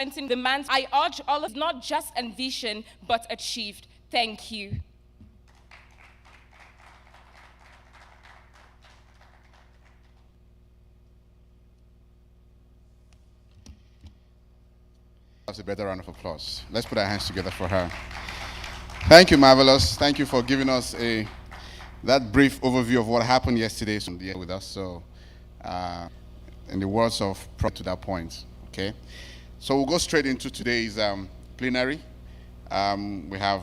demands. I urge all of not just envisioned, but achieved. Thank you. That's a better round of applause. Let's put our hands together for her. Thank you, Marvelous. Thank you for giving us that brief overview of what happened yesterday with us. So, in the words of to that point, okay. So we'll go straight into today's plenary. We have,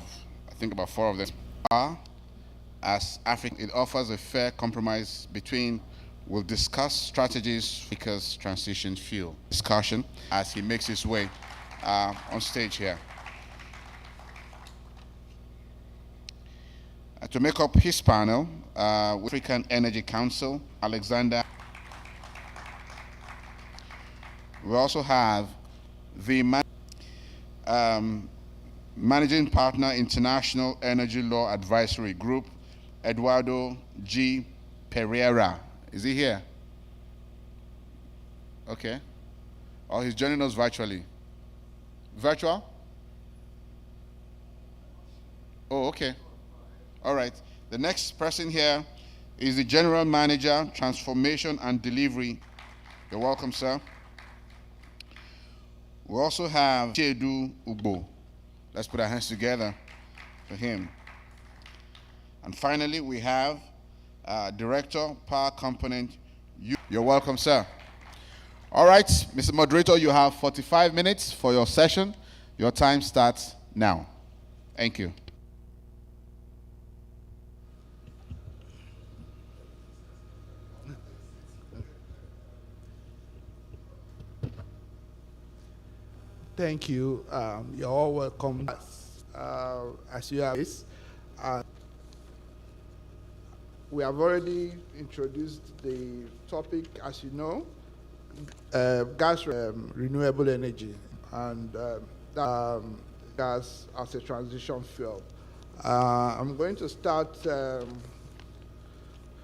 I think, about 4 of them. As Africa, it offers a fair compromise between. We'll discuss strategies because transition fuel discussion as he makes his way on stage here. To make up his panel, with African Energy Council, Alexander. We also have the Managing Partner, International Energy Law Advisory Group, Eduardo G. Pereira. Is he here? Okay. Or he's joining us virtually. Virtual? Oh, okay. All right. The next person here is the General Manager, Transformation and Delivery. You're welcome, sir. We also have Chedu Ugbo. Let's put our hands together for him. And finally, we have Director, Power Component. You're welcome, sir. All right, Mr. Moderator, you have 45 minutes for your session. Your time starts now. Thank you. Thank you. You're all welcome. As you have we have already introduced the topic, as you know, gas, renewable energy, and gas as a transition fuel. I'm going to start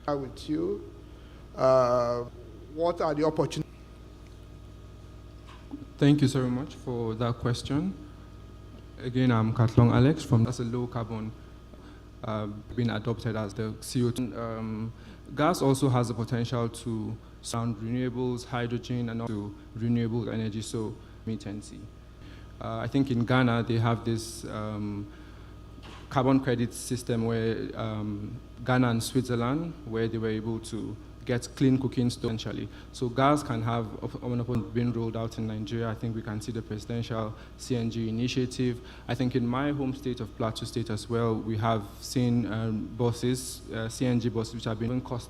with you. What are the opportunities? Thank you so much for that question. Again, I'm Katlong Alex from that's a low carbon been adopted as the CO2. Gas also has the potential to sound renewables, hydrogen, and also renewable energy, so intermittency. I think in Ghana they have this carbon credit system where Ghana and Switzerland, where they were able to get clean cooking stove essentially. So gas can have been rolled out in Nigeria. I think we can see the presidential CNG initiative. I think in my home state of Plateau State as well, we have seen buses, CNG buses, which have been cost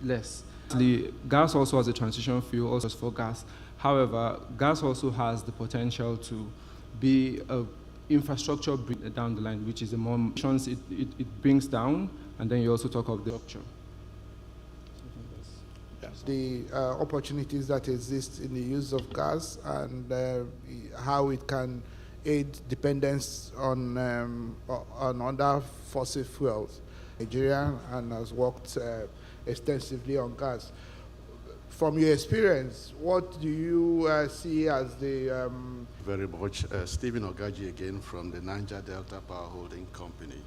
less. The gas also has a transition fuel, also for gas. However, gas also has the potential to be an infrastructure down the line, which is the more emissions it brings down, and then you also talk of the structure. The opportunities that exist in the use of gas and how it can aid dependence on other fossil fuels. Nigeria and has worked extensively on gas. From your experience, what do you see as the... Very much. Stephen Ogaji again from the Niger Delta Power Holding Company.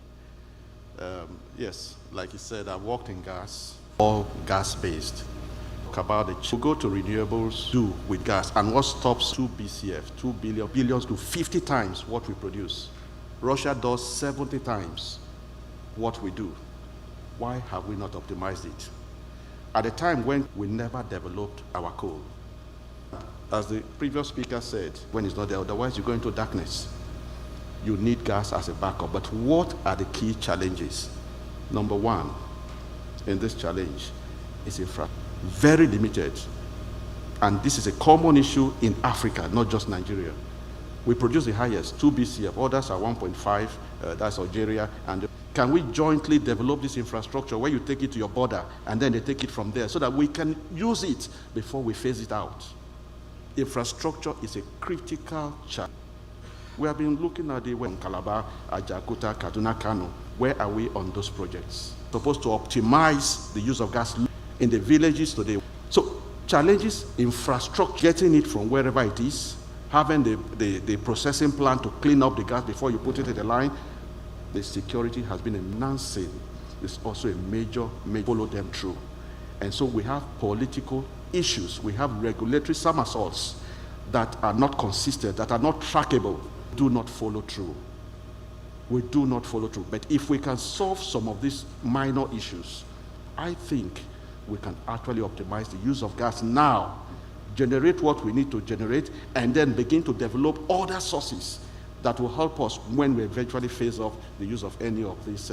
Yes, like you said, I worked in gas, all gas-based. About it. We'll go to renewables, do with gas, and what stops 2 BCF, 2 billions to 50 times what we produce. Russia does 70 times what we do. Why have we not optimized it? At a time when we never developed our coal. As the previous speaker said, when it's not there, otherwise you go into darkness. You need gas as a backup. But what are the key challenges? Number one in this challenge is infrastructure. Very limited, and this is a common issue in Africa, not just Nigeria. We produce the highest, 2 BCF, others are 1.5, that's Algeria, and can we jointly develop this infrastructure where you take it to your border and then they take it from there so that we can use it before we phase it out? Infrastructure is a critical challenge. We have been looking at the way in Calabar, Ajakuta, Kaduna, Kano. Where are we on those projects? Supposed to optimize the use of gas in the villages today. So challenges, infrastructure, getting it from wherever it is, having the processing plant to clean up the gas before you put it in the line, the security has been enhancing. It's also a major follow them through. And so we have political issues, we have regulatory somersaults that are not consistent, that are not trackable, do not follow through. We do not follow through. But if we can solve some of these minor issues, I think we can actually optimize the use of gas now, generate what we need to generate, and then begin to develop other sources that will help us when we eventually phase off the use of any of these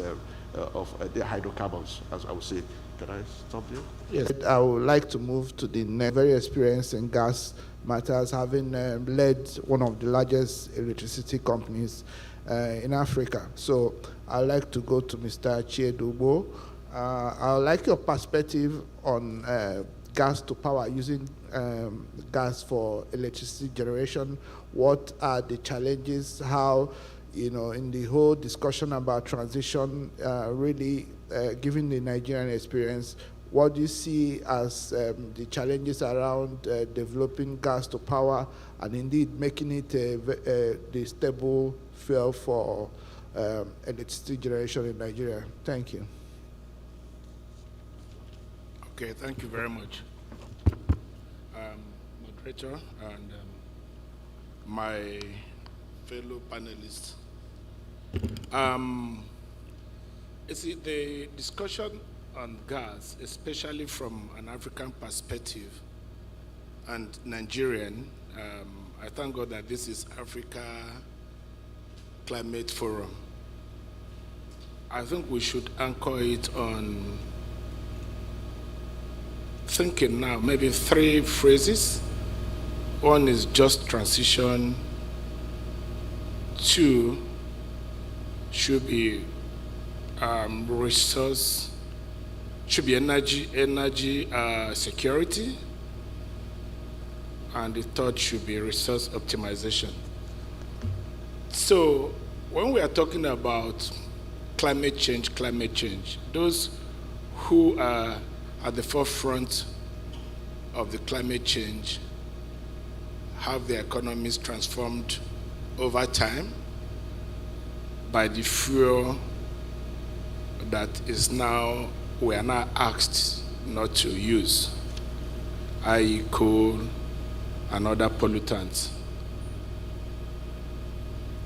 the hydrocarbons, as I would say. Can I stop there? Yes, I would like to move to the very experienced in gas matters, having led one of the largest electricity companies in Africa. So I'd like to go to Mr. Chiedubo. I'd like your perspective on gas to power, using gas for electricity generation. What are the challenges? How, in the whole discussion about transition, really given the Nigerian experience, what do you see as the challenges around developing gas to power and indeed making it the stable fuel for electricity generation in Nigeria? Thank you. Okay, thank you very much, moderator and my fellow panelists. You see, the discussion on gas, especially from an African perspective and Nigerian, I thank God that this is Africa Climate Forum. I think we should anchor it on thinking now, maybe 3 phrases. One is just transition. 2 should be resource, should be energy security, and the 3rd should be resource optimization. So when we are talking about climate change, those who are at the forefront of the climate change have their economies transformed over time by the fuel that is now, we are now asked not to use, i.e. coal and other pollutants.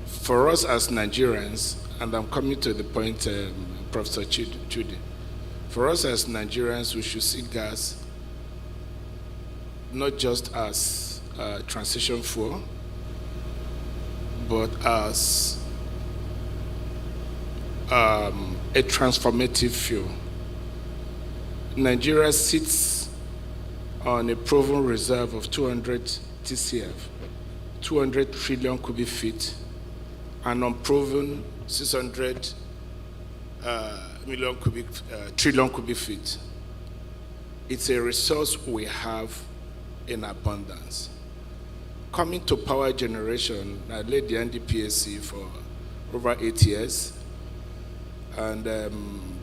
For us as Nigerians, and I'm coming to the point, Professor Chudi, for us as Nigerians, we should see gas not just as a transition fuel, but as a transformative fuel. Nigeria sits on a proven reserve of 200 TCF, 200 trillion cubic feet, and unproven 600 trillion cubic feet. It's a resource we have in abundance. Coming to power generation, I led the NDPSC for over 8 years, and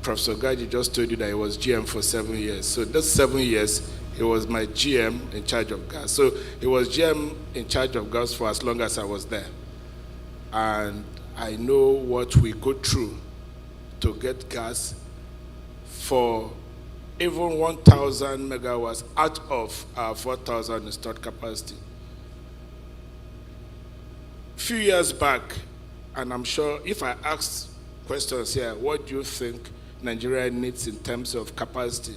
Professor Gaji just told you that he was GM for 7 years. So those 7 years, he was my GM in charge of gas. So he was GM in charge of gas for as long as I was there. And I know what we go through to get gas for even 1,000 megawatts out of our 4,000 installed capacity. A few years back, and I'm sure if I asked questions here, what do you think Nigeria needs in terms of capacity?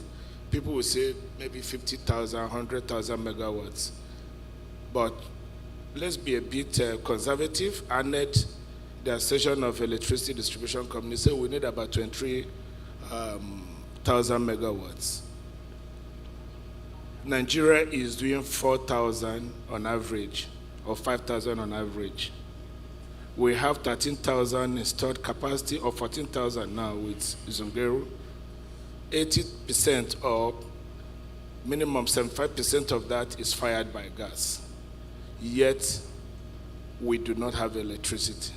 People will say maybe 50,000, 100,000 megawatts. But let's be a bit conservative. ANED, the Association of Electricity Distribution Companies, say we need about 23,000 megawatts. Nigeria is doing 4,000 on average, or 5,000 on average. We have 13,000 installed capacity, or 14,000 now with Zungeru. 80% or minimum 75% of that is fired by gas. Yet, we do not have electricity.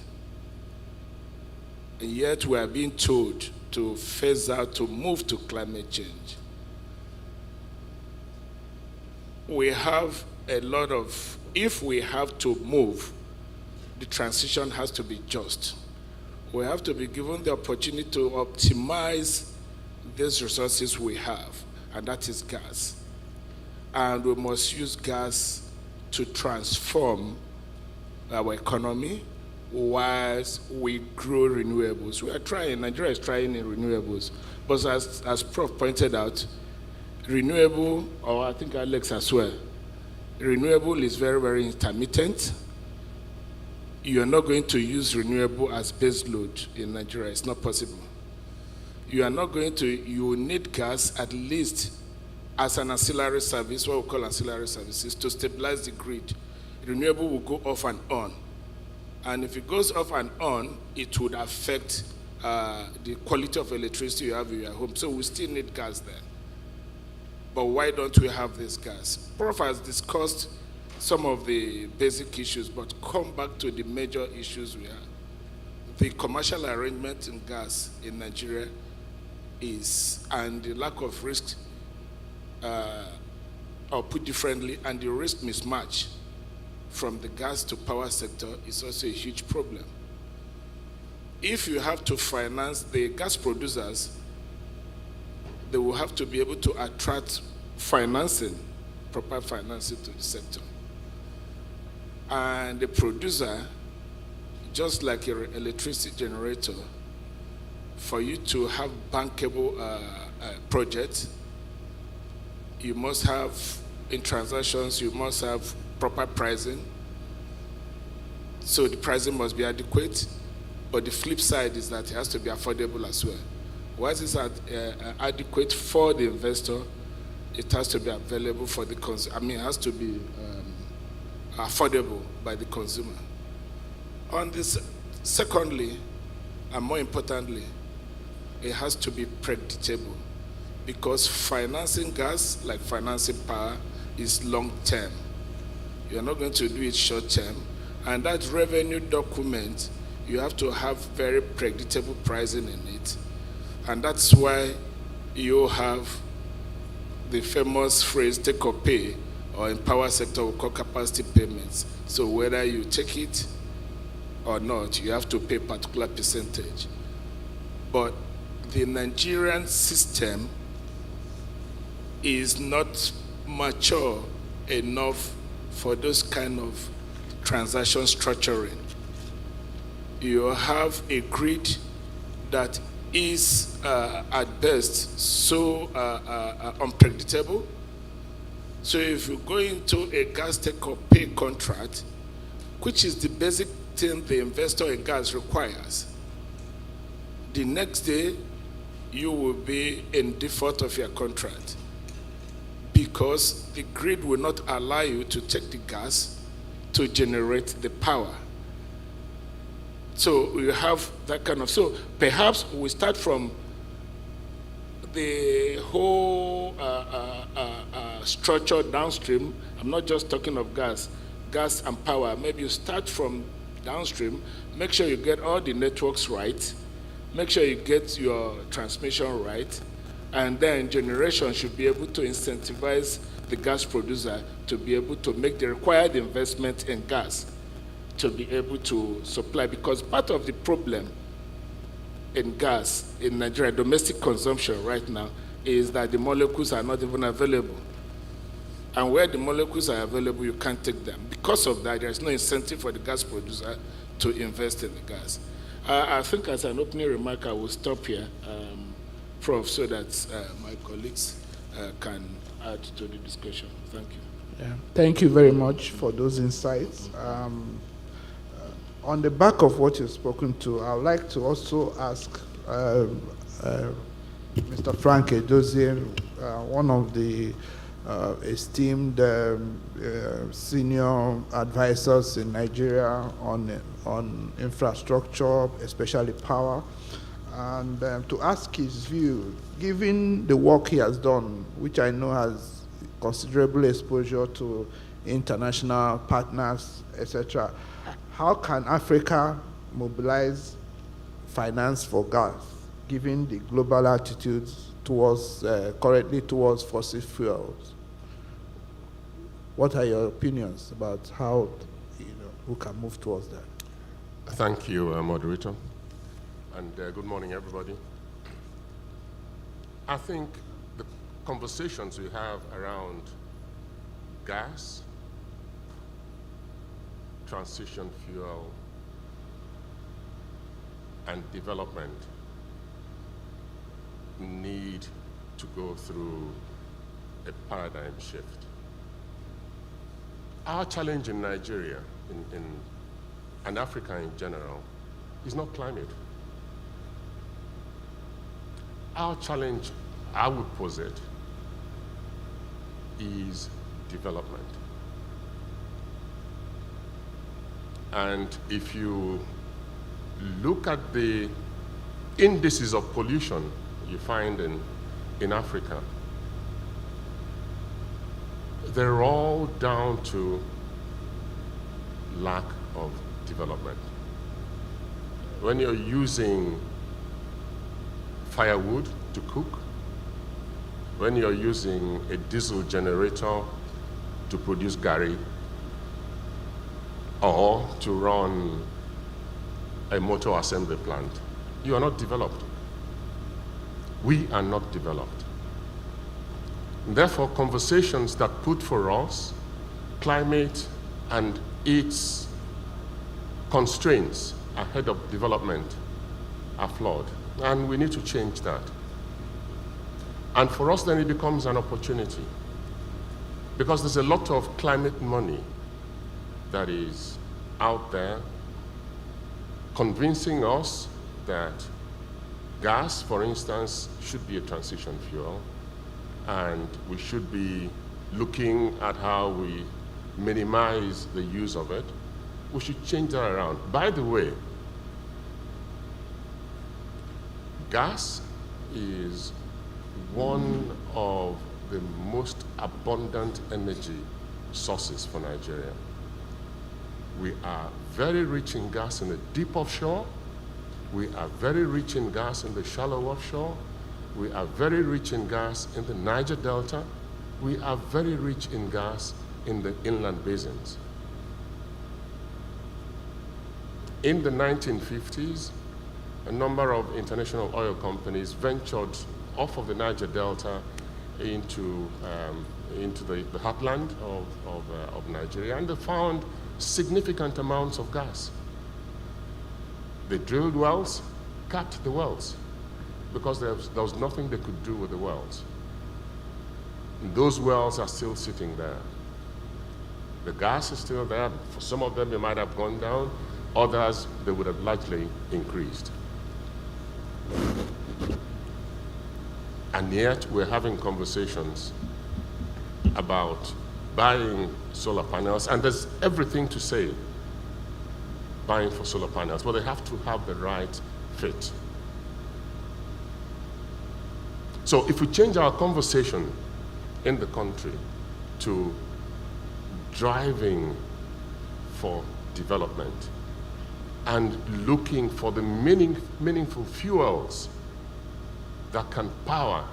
And yet, we are being told to phase out, to move to climate change. We have a lot of if we have to move, the transition has to be just. We have to be given the opportunity to optimize these resources we have, and that is gas. And we must use gas to transform our economy whilst we grow renewables. We are trying, Nigeria is trying in renewables. But as Prof pointed out, renewable, or I think Alex as well, renewable is very, very intermittent. You are not going to use renewable as base load in Nigeria. It's not possible. You are not going to, you will need gas at least as an ancillary service, what we call ancillary services, to stabilize the grid. Renewable will go off and on. And if it goes off and on, it would affect the quality of electricity you have in your home. So we still need gas there. But why don't we have this gas? Prof has discussed some of the basic issues, but come back to the major issues we have. The commercial arrangement in gas in Nigeria is, and the lack of risk, or put differently, and the risk mismatch from the gas to power sector is also a huge problem. If you have to finance the gas producers, they will have to be able to attract financing, proper financing to the sector. And the producer, just like your electricity generator, for you to have bankable projects, you must have, in transactions, you must have proper pricing. So the pricing must be adequate, but the flip side is that it has to be affordable as well. Once it's adequate for the investor, it has to be available for the consumer. I mean, it has to be affordable by the consumer. On this, secondly, and more importantly, it has to be predictable, because financing gas, like financing power, is long-term. You're not going to do it short-term. And that revenue document, you have to have very predictable pricing in it. And that's why you have the famous phrase, take or pay, or in power sector we call capacity payments. So whether you take it or not, you have to pay a particular percentage. But the Nigerian system is not mature enough for those kind of transaction structuring. You have a grid that is at best so unpredictable. So if you go into a gas take or pay contract, which is the basic thing the investor in gas requires, the next day you will be in default of your contract, because the grid will not allow you to take the gas to generate the power. So you have that kind of, so perhaps we start from the whole structure downstream. I'm not just talking of gas and power. Maybe you start from downstream, make sure you get all the networks right, make sure you get your transmission right, and then generation should be able to incentivize the gas producer to be able to make the required investment in gas to be able to supply. Because part of the problem in gas in Nigeria, domestic consumption right now, is that the molecules are not even available. And where the molecules are available, you can't take them. Because of that, there's no incentive for the gas producer to invest in the gas. I think as an opening remark, I will stop here, Prof, so that my colleagues can add to the discussion. Thank you. Yeah. Thank you very much for those insights. On the back of what you've spoken to, I would like to also ask Mr. Frank Edozie, one of the esteemed senior advisors in Nigeria on infrastructure, especially power, and to ask his view, given the work he has done, which I know has considerable exposure to international partners, etc., how can Africa mobilize finance for gas, given the global attitudes towards currently towards fossil fuels? What are your opinions about how we can move towards that? Thank you, moderator, and good morning, everybody. I think the conversations we have around gas, transition fuel, and development need to go through a paradigm shift. Our challenge in Nigeria, and Africa in general, is not climate. Our challenge, I would posit, is development. And if you look at the indices of pollution you find in Africa, they're all down to lack of development. When you're using firewood to cook, when you're using a diesel generator to produce garri, or to run a motor assembly plant, you are not developed. We are not developed. Therefore, conversations that put for us climate and its constraints ahead of development are flawed, and we need to change that. And for us, then it becomes an opportunity, because there's a lot of climate money that is out there convincing us that gas, for instance, should be a transition fuel, and we should be looking at how we minimize the use of it. We should change that around. By the way, gas is one of the most abundant energy sources for Nigeria. We are very rich in gas in the deep offshore. We are very rich in gas in the shallow offshore. We are very rich in gas in the Niger Delta. We are very rich in gas in the inland basins. In the 1950s, a number of international oil companies ventured off of the Niger Delta into the heartland of Nigeria, and they found significant amounts of gas. They drilled wells, cut the wells, because there was nothing they could do with the wells. And those wells are still sitting there. The gas is still there. For some of them, it might have gone down. Others, they would have largely increased. And yet, we're having conversations about buying solar panels, and there's everything to say buying for solar panels, but they have to have the right fit. So if we change our conversation in the country to driving for development and looking for the meaningful fuels that can power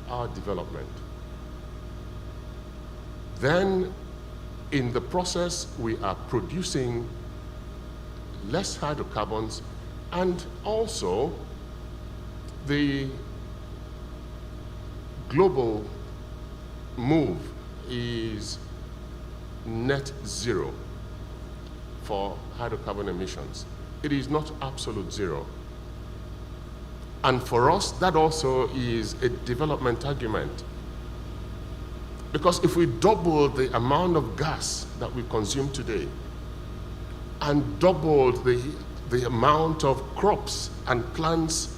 our development, then in the process we are producing less hydrocarbons, and also the global move is net zero for hydrocarbon emissions. It is not absolute zero. And for us, that also is a development argument. Because if we double the amount of gas that we consume today, and double the amount of crops and plants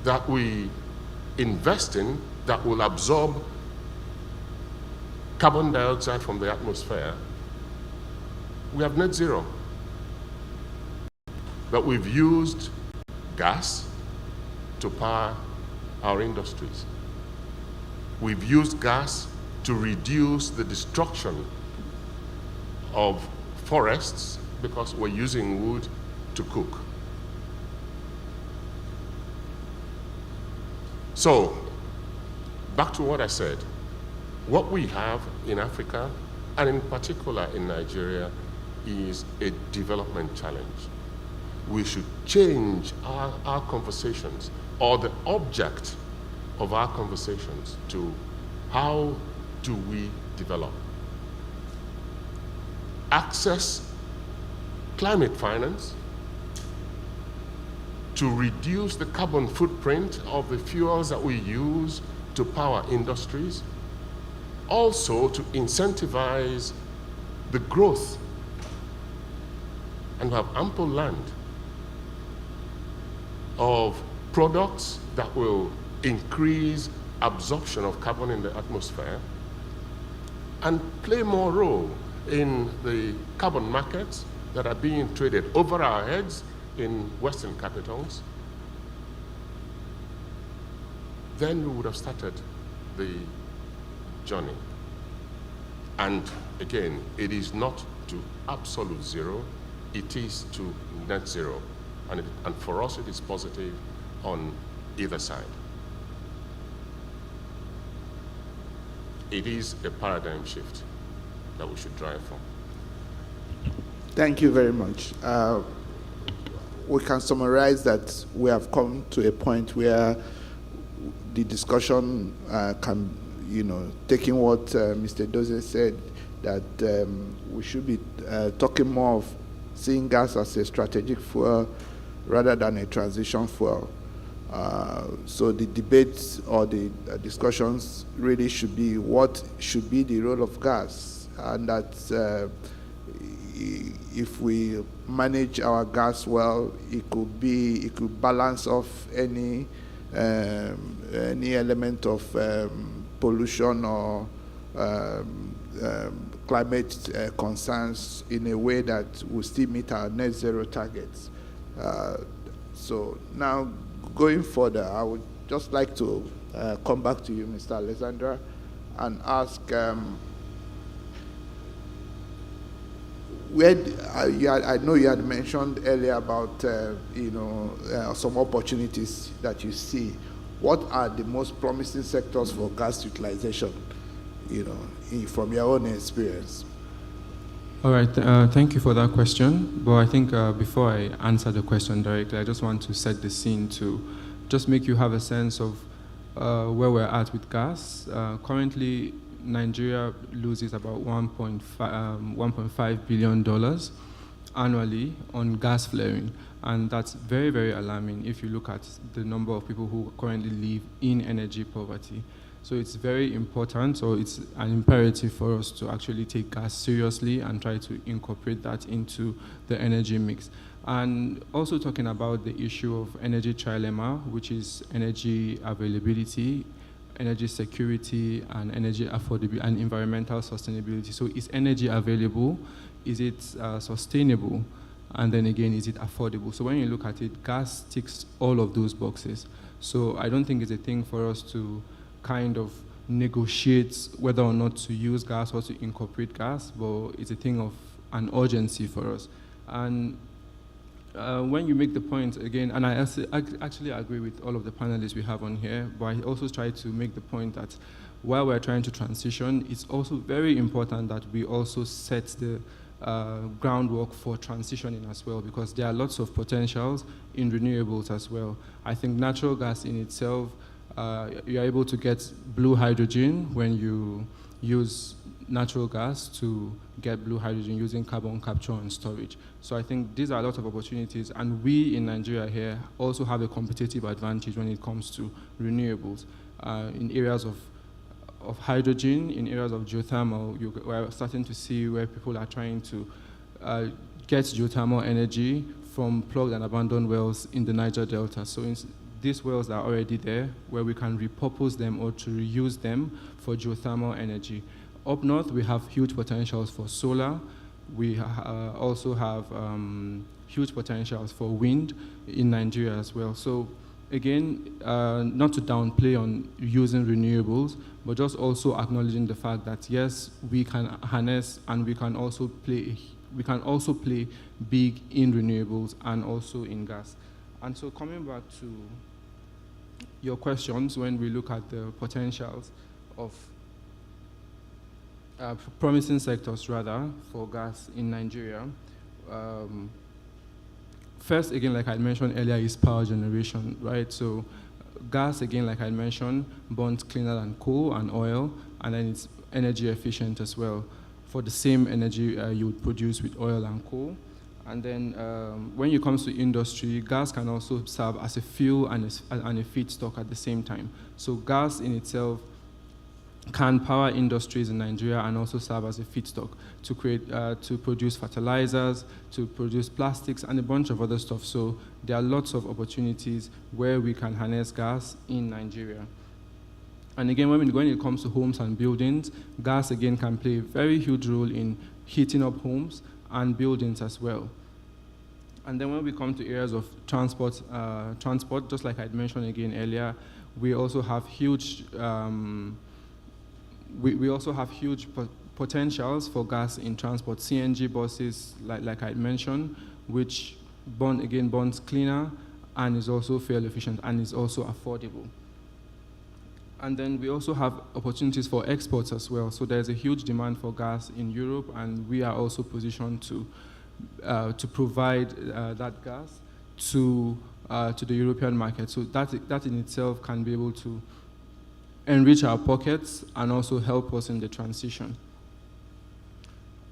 that we invest in that will absorb carbon dioxide from the atmosphere, we have net zero. But we've used gas to power our industries. We've used gas to reduce the destruction of forests because we're using wood to cook. So, back to what I said. what we have in Africa, and in particular in Nigeria, is a development challenge. We should change our conversations, or the object of our conversations, to how do we develop? Access climate finance to reduce the carbon footprint of the fuels that we use to power industries, also to incentivize the growth, and we have ample land of products that will increase absorption of carbon in the atmosphere and play more role in the carbon markets that are being traded over our heads in Western capitals. Then we would have started the journey. And again, it is not to absolute zero, it is to net zero. And for us, it is positive on either side. It is a paradigm shift that we should drive for. Thank you very much. We can summarize that we have come to a point where the discussion can, taking what Mr. Dozie said, that we should be talking more of seeing gas as a strategic fuel rather than a transition fuel. So the debates or the discussions really should be what should be the role of gas, and that if we manage our gas well, it could balance off any element of pollution or climate concerns in a way that will still meet our net zero targets. So now, going further, I would just like to come back to you, Mr. Alexandra, and ask, I know you had mentioned earlier about some opportunities that you see. What are the most promising sectors for gas utilization, from your own experience? All right, thank you for that question. But I think before I answer the question directly, I just want to set the scene to just make you have a sense of where we're at with gas. Currently, Nigeria loses about $1.5 billion annually on gas flaring. And that's very, very alarming if you look at the number of people who currently live in energy poverty. So it's very important, or it's an imperative for us to actually take gas seriously and try to incorporate that into the energy mix. And also talking about the issue of energy trilemma, which is energy availability, energy security, and energy affordability, and environmental sustainability. So is energy available? Is it sustainable? And then again, is it affordable? So when you look at it, gas ticks all of those boxes. So I don't think it's a thing for us to kind of negotiate whether or not to use gas or to incorporate gas, but it's a thing of an urgency for us. And when you make the point, again, and I actually agree with all of the panelists we have on here, but I also try to make the point that while we're trying to transition, it's also very important that we also set the groundwork for transitioning as well, because there are lots of potentials in renewables as well. I think natural gas in itself, you're able to get blue hydrogen when you use natural gas to get blue hydrogen using carbon capture and storage. So I think these are a lot of opportunities, and we in Nigeria here also have a competitive advantage when it comes to renewables. In areas of hydrogen, in areas of geothermal, we're starting to see where people are trying to get geothermal energy from plugged and abandoned wells in the Niger Delta. So these wells are already there, where we can repurpose them or to reuse them for geothermal energy. Up north, we have huge potentials for solar. We also have huge potentials for wind in Nigeria as well. So again, not to downplay on using renewables, but just also acknowledging the fact that yes, we can harness and we can also play big in renewables and also in gas. And so coming back to your questions, when we look at the potentials of promising sectors rather for gas in Nigeria. First, again, like I mentioned earlier, is power generation, right? So gas, again, like I mentioned, burns cleaner than coal and oil, and then it's energy efficient as well for the same energy you would produce with oil and coal. And then when it comes to industry, gas can also serve as a fuel and a feedstock at the same time. So gas in itself can power industries in Nigeria and also serve as a feedstock to create, to produce fertilizers, to produce plastics, and a bunch of other stuff. So there are lots of opportunities where we can harness gas in Nigeria. And again, when it comes to homes and buildings, gas again can play a very huge role in heating up homes and buildings as well. And then when we come to areas of transport, just like I mentioned again earlier, we also have huge potentials for gas in transport. CNG buses, like I mentioned, which burns cleaner and is also fuel efficient and is also affordable. And then we also have opportunities for exports as well. So there's a huge demand for gas in Europe, and we are also positioned to provide that gas to the European market. So that in itself can be able to enrich our pockets and also help us in the transition.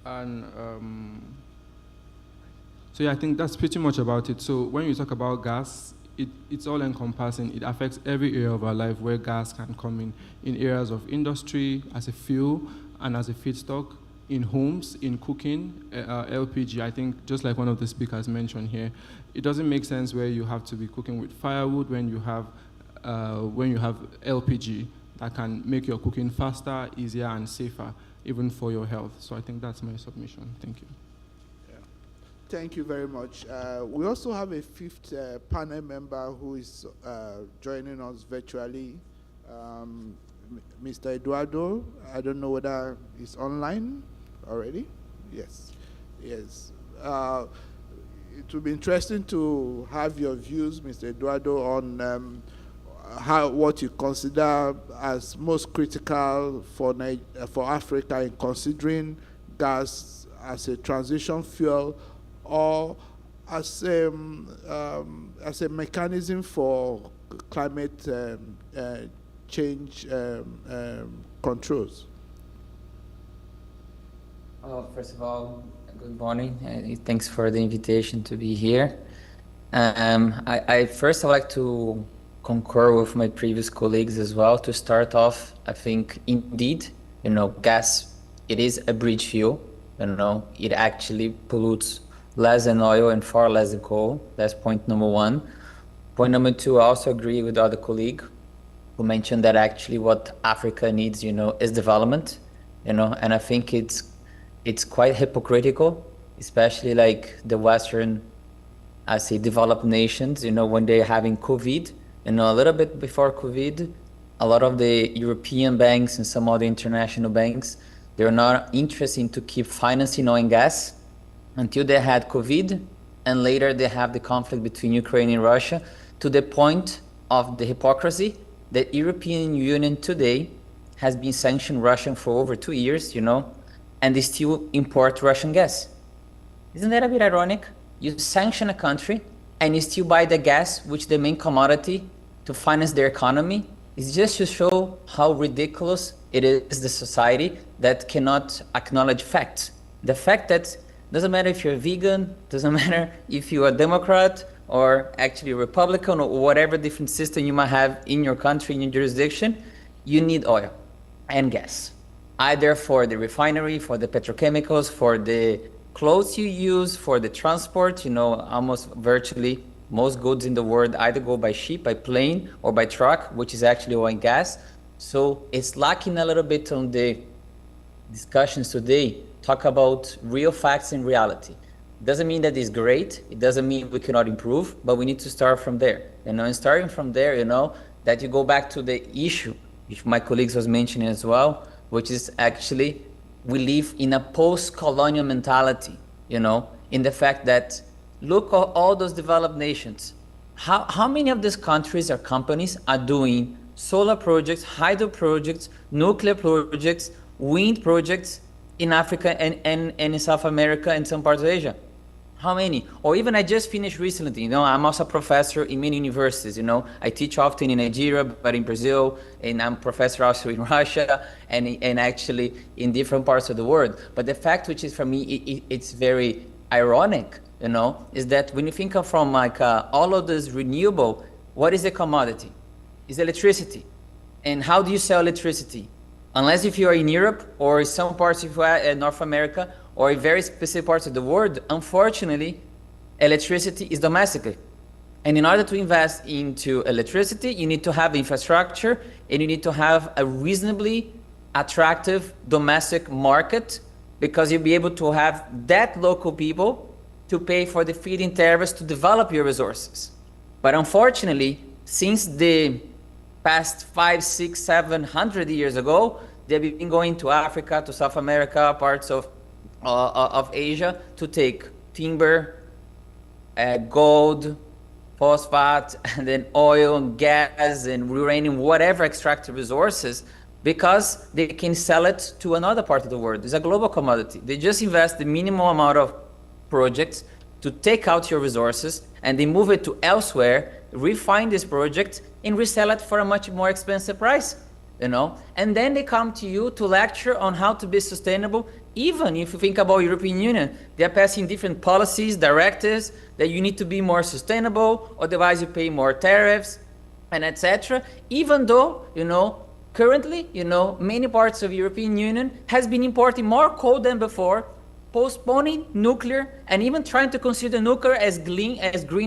And so yeah, I think that's pretty much about it. So when you talk about gas, it's all encompassing. It affects every area of our life where gas can come in areas of industry, as a fuel and as a feedstock, in homes, in cooking, LPG. I think just like one of the speakers mentioned here, it doesn't make sense where you have to be cooking with firewood when you have LPG that can make your cooking faster, easier, and safer, even for your health. So I think that's my submission. Thank you. Thank you very much. We also have a fifth panel member who is joining us virtually, Mr. Eduardo. I don't know whether he's online already. Yes. It will be interesting to have your views, Mr. Eduardo, on what you consider as most critical for Africa in considering gas as a transition fuel, or as a mechanism for climate change controls. Well, first of all, good morning. Thanks for the invitation to be here. I first I'd like to concur with my previous colleagues as well. To start off, I think indeed, gas, it is a bridge fuel. It actually pollutes less than oil and far less than coal. That's point number one. Point number two, I also agree with the other colleague who mentioned that actually what Africa needs, is development, and I think it's quite hypocritical, especially like the Western, I say, developed nations, when they're having COVID, a little bit before COVID, a lot of the European banks and some other international banks, they're not interested to keep financing oil and gas until they had COVID, and later they have the conflict between Ukraine and Russia, to the point of the hypocrisy that European Union today has been sanctioning Russia for over 2 years, and they still import Russian gas. Isn't that a bit ironic? You sanction a country and you still buy the gas, which is the main commodity, to finance their economy. It's just to show how ridiculous it is, the society that cannot acknowledge facts. The fact that doesn't matter if you're vegan, doesn't matter if you're a Democrat or actually a Republican or whatever different system you might have in your country, in your jurisdiction, you need oil and gas. Either for the refinery, for the petrochemicals, for the clothes you use, for the transport, almost virtually most goods in the world either go by ship, by plane, or by truck, which is actually oil and gas. So it's lacking a little bit on the discussions today, talk about real facts and reality. It doesn't mean that it's great, it doesn't mean we cannot improve, but we need to start from there. And starting from there, that you go back to the issue, which my colleagues was mentioning as well, which is actually we live in a post-colonial mentality, in the fact that look at all those developed nations. How many of these countries or companies are doing solar projects, hydro projects, nuclear projects, wind projects in Africa and in South America and some parts of Asia? How many? Or even I just finished recently, I'm also a professor in many universities, I teach often in Nigeria, but in Brazil, and I'm a professor also in Russia, and actually in different parts of the world. But the fact, which is for me, it's very ironic, is that when you think of from like all of this renewable, what is a commodity? It's electricity. And how do you sell electricity? Unless if you are in Europe or some parts of North America or in very specific parts of the world, unfortunately, electricity is domestic. And in order to invest into electricity, you need to have infrastructure and you need to have a reasonably attractive domestic market, because you'll be able to have that local people to pay for the feed-in tariffs to develop your resources. But unfortunately, since the past 500, 600, 700 years ago, they've been going to Africa, to South America, parts of Asia to take timber, gold, phosphate, and then oil and gas and uranium, whatever extractive resources, because they can sell it to another part of the world. It's a global commodity. They just invest the minimal amount of projects to take out your resources and they move it to elsewhere, refine this project and resell it for a much more expensive price, and then they come to you to lecture on how to be sustainable. Even if you think about European Union, they are passing different policies, directives that you need to be more sustainable, otherwise you pay more tariffs and etc. Even though, currently, many parts of European Union has been importing more coal than before, postponing nuclear and even trying to consider nuclear as green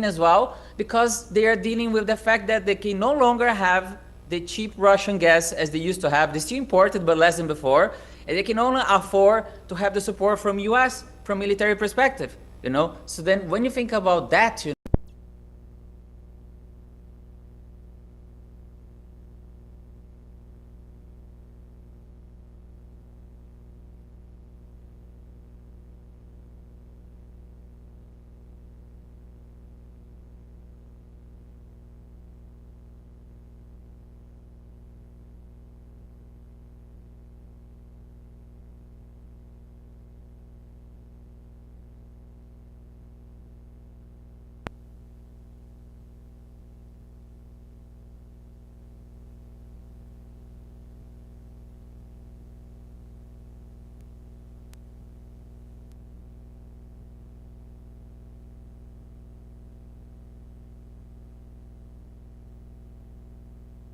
as well, because they are dealing with the fact that they can no longer have the cheap Russian gas as they used to have. They still imported, but less than before. And they can only afford to have the support from US from military perspective, So then when you think about that,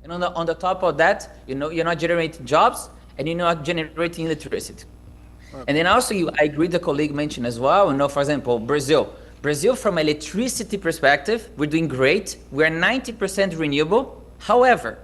and on the top of that, you're not generating jobs and you're not generating electricity. Right. And then also, I agree the colleague mentioned as well, for example, Brazil. Brazil, from electricity perspective, we're doing great. We're 90% renewable. However,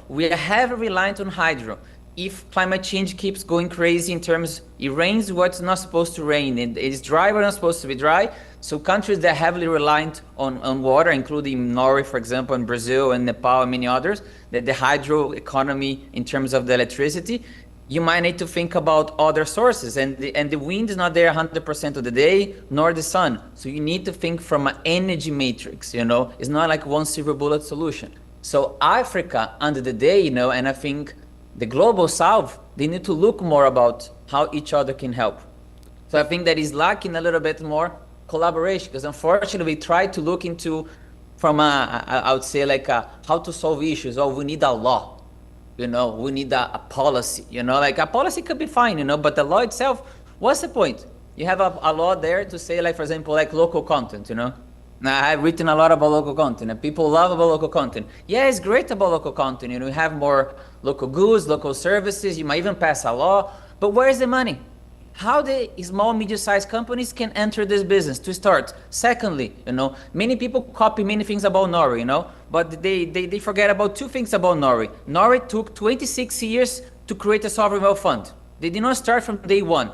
we are heavily reliant on hydro. If climate change keeps going crazy in terms, it rains what's not supposed to rain, it is dry what's not supposed to be dry. So countries that are heavily reliant on water, including Norway, for example, and Brazil and Nepal and many others, that the hydro economy in terms of the electricity, you might need to think about other sources. And the wind is not there 100% of the day, nor the sun. So you need to think from an energy matrix, It's not like one silver bullet solution. So Africa, under the day, and I think the global south, they need to look more about how each other can help. So I think that is lacking a little bit more collaboration, because unfortunately we try to look into from I would say how to solve issues. We need a law, we need a policy, a policy could be fine, but the law itself, what's the point? You have a law there to say, for example, local content, Now, I've written a lot about local content, and people love about local content. Yeah, it's great about local content. You have more local goods, local services. You might even pass a law. But where is the money? How the small, medium-sized companies can enter this business to start? Secondly, many people copy many things about Norway, but they forget about two things about Norway. Norway took 26 years to create a sovereign wealth fund. They did not start from day one.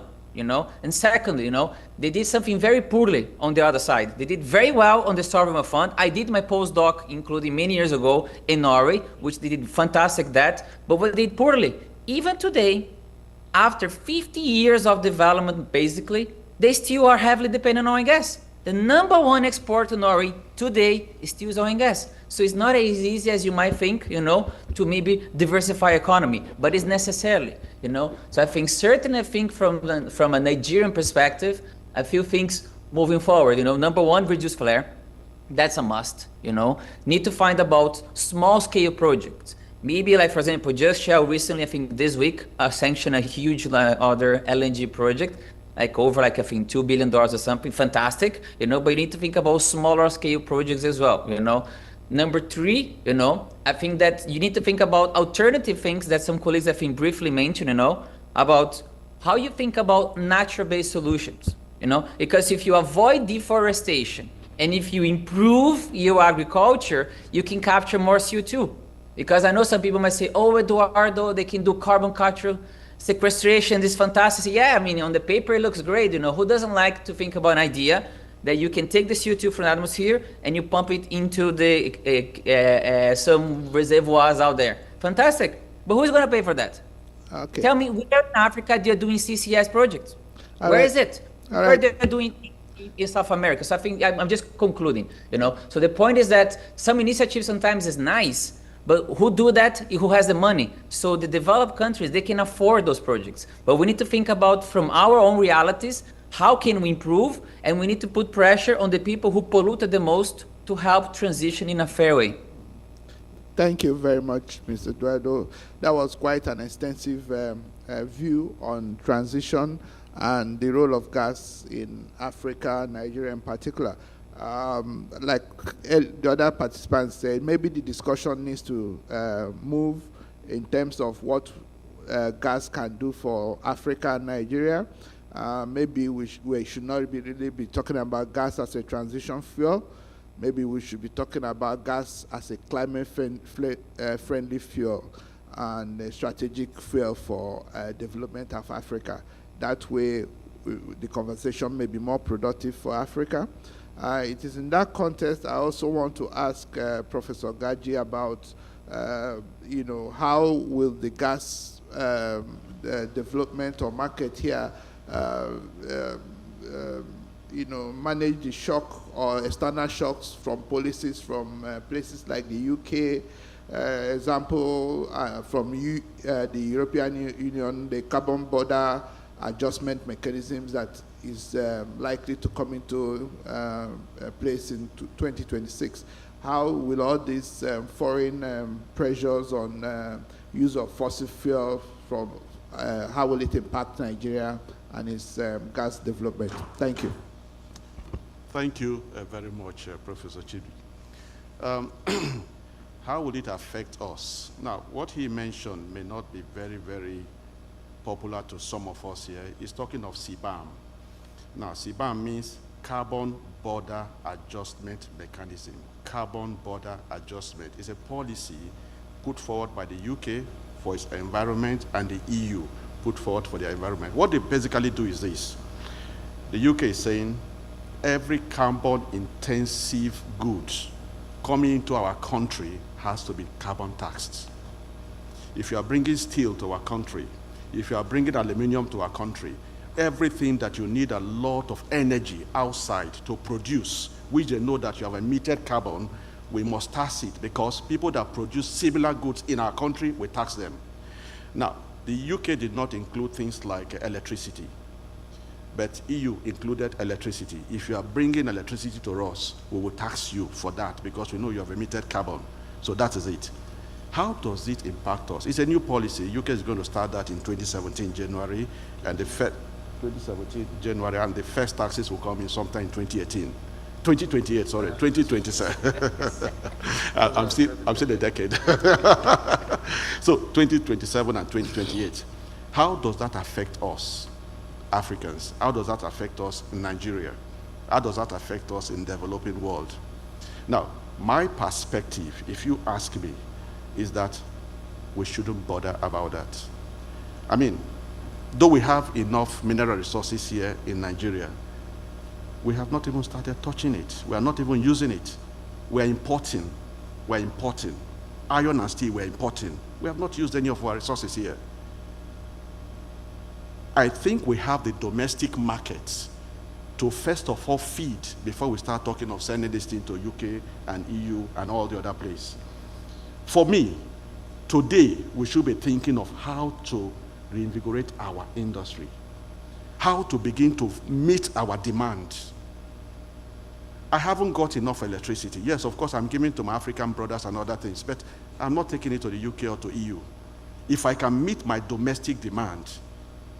And secondly, they did something very poorly on the other side. They did very well on the sovereign wealth fund. I did my postdoc, including many years ago in Norway, which they did fantastic that, but what they did poorly, even today, after 50 years of development, basically, they still are heavily dependent on oil and gas. The number one export to Norway today is still oil and gas. So it's not as easy as you might think, to maybe diversify economy, but it's necessarily. you know. So I think certainly, I think from a Nigerian perspective, a few things moving forward, you know. Number one, reduce flare. That's a must, you know. Need to find about small scale projects. Maybe like, for example, Just Shell recently, I think this week, sanctioned a huge other LNG project, like over like, I think $2 billion or something, fantastic, you know, but you need to think about smaller scale projects as well, you know. Number three, you know, I think that you need to think about alternative things that some colleagues I think briefly mentioned, you know, about how you think about natural-based solutions, you know, because if you avoid deforestation, and if you improve your agriculture, you can capture more CO2. Because I know some people might say, oh, Eduardo, they can do carbon capture sequestration, this is fantastic. Yeah, I mean, on the paper, it looks great. You know, who doesn't like to think about an idea that you can take the CO2 from the atmosphere and you pump it into the some reservoirs out there? Fantastic. But who's going to pay for that? Okay. Tell me, where in Africa they're doing CCS projects? All Where right. is it? All Where right. they're doing in South America. So I think I'm just concluding, you know. So the point is that some initiatives sometimes is nice, but who do that? Who has the money? So the developed countries, they can afford those projects. But we need to think about from our own realities, how can we improve? And we need to put pressure on the people who polluted the most to help transition in a fair way. Thank you very much, Mr. Eduardo. That was quite an extensive view on transition and the role of gas in Africa, Nigeria in particular. Like the other participants said, maybe the discussion needs to move in terms of what gas can do for Africa and Nigeria. Maybe we should not really be talking about gas as a transition fuel. Maybe we should be talking about gas as a climate-friendly fuel and a strategic fuel for development of Africa. That way, the conversation may be more productive for Africa. It is in that context I also want to ask Professor Gaji about, you know, how will the gas development or market here, you know, manage the shock or external shocks from policies from places like the UK, example from the European Union, the carbon border adjustment mechanisms that is likely to come into place in 2026. How will all these foreign pressures on use of fossil fuel from, how will it impact Nigeria and its gas development? Thank you. Thank you very much, Professor Chibi. How will it affect us? Now, what he mentioned may not be very, very popular to some of us here. He's talking of CBAM. Now, CBAM means Carbon Border Adjustment Mechanism. Carbon Border Adjustment is a policy put forward by the UK for its environment and the EU put forward for their environment. What they basically do is this. The UK is saying every carbon-intensive goods coming into our country has to be carbon taxed. If you are bringing steel to our country, if you are bringing aluminum to our country, everything that you need a lot of energy outside to produce, which they know that you have emitted carbon, we must tax it because people that produce similar goods in our country, we tax them. Now, the UK did not include things like electricity, but EU included electricity. If you are bringing electricity to us, we will tax you for that because we know you have emitted carbon. So that is it. How does it impact us? It's a new policy. UK is going to start that in 2017 January, and the 2017 January, and the first taxes will come in sometime in 2028, sorry, 2027. I'm still a decade. So 2027 and 2028. How does that affect us, Africans? How does that affect us in Nigeria? How does that affect us in the developing world? Now, my perspective, if you ask me, is that we shouldn't bother about that. I mean, though we have enough mineral resources here in Nigeria, we have not even started touching it. We are not even using it. We are importing. We are importing. Iron and steel, we are importing. We have not used any of our resources here. I think we have the domestic markets to first of all feed before we start talking of sending this thing to UK and EU and all the other places. For me, today we should be thinking of how to reinvigorate our industry, how to begin to meet our demand. I haven't got enough electricity. Yes, of course, I'm giving to my African brothers and other things, but I'm not taking it to the UK or to EU. If I can meet my domestic demand,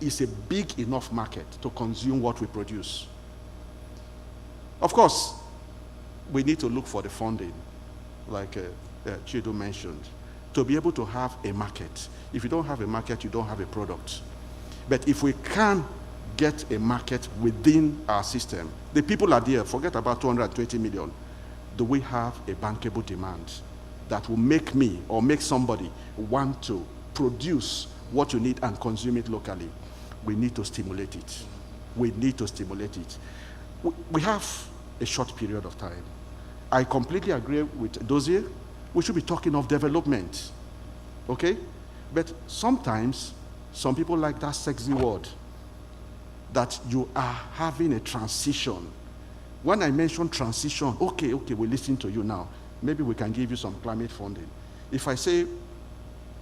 it's a big enough market to consume what we produce. Of course, we need to look for the funding, like Chido mentioned, to be able to have a market. If you don't have a market, you don't have a product. But if we can get a market within our system, the people are there, forget about 220 million. Do we have a bankable demand that will make me or make somebody want to produce what you need and consume it locally? We need to stimulate it. We need to stimulate it. We have a short period of time. I completely agree with Dozier. We should be talking of development, okay? But sometimes, some people like that sexy word, that you are having a transition. When I mention transition, okay, we listen to you now. Maybe we can give you some climate funding. If I say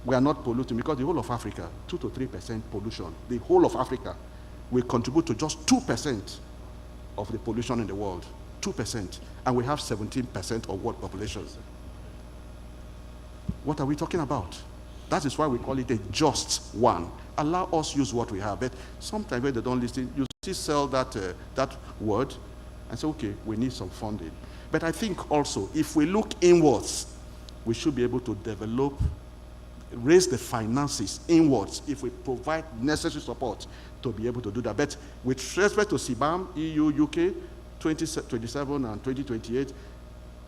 we are not polluting, because the whole of Africa, 2 to 3% pollution, the whole of Africa will contribute to just 2% of the pollution in the world, 2%, and we have 17% of world population. What are we talking about? That is why we call it a just one. Allow us use what we have. But sometimes when they don't listen, you still sell that word and say, okay, we need some funding. But I think also, if we look inwards, we should be able to develop, raise the finances inwards if we provide necessary support to be able to do that. But with respect to CBAM, EU, UK, 2027 and 2028,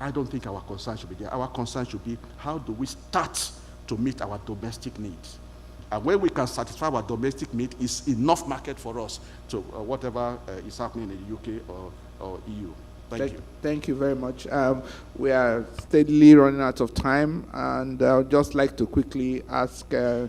I don't think our concern should be there. Our concern should be, how do we start to meet our domestic needs? And when we can satisfy our domestic need, is enough market for us to whatever is happening in the UK or EU. Thank you. Thank you very much. We are steadily running out of time, and I would just like to quickly ask Mr.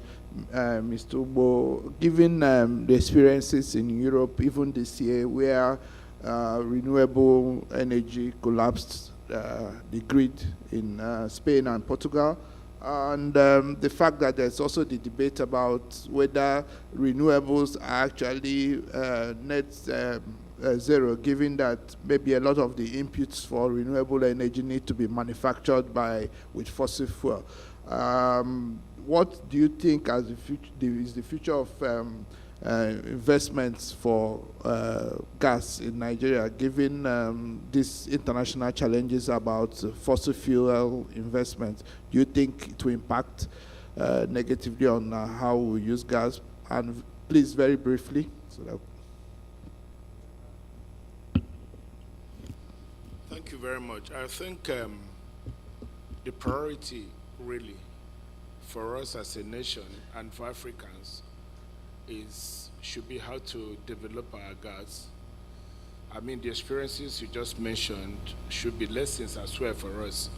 Ugbo, given the experiences in Europe, even this year, where renewable energy collapsed the grid in Spain and Portugal, and the fact that there's also the debate about whether renewables are actually net zero, given that maybe a lot of the inputs for renewable energy need to be manufactured with fossil fuel. What do you think as is the future of investments for gas in Nigeria, given these international challenges about fossil fuel investments? Do you think it will impact negatively on how we use gas? And please, very briefly. Thank you very much. I think the priority really for us as a nation and for Africans should be how to develop our gas. I mean, the experiences you just mentioned should be lessons as well for us.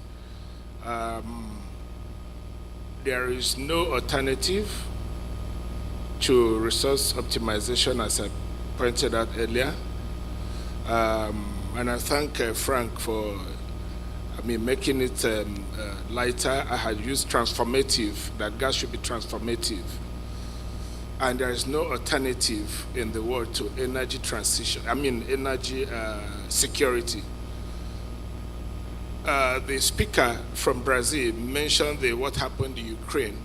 There is no alternative to resource optimization, as I pointed out earlier. And I thank Frank for, making it lighter. I had used transformative, that gas should be transformative. And there is no alternative in the world to energy transition, energy security. The speaker from Brazil mentioned what happened in Ukraine,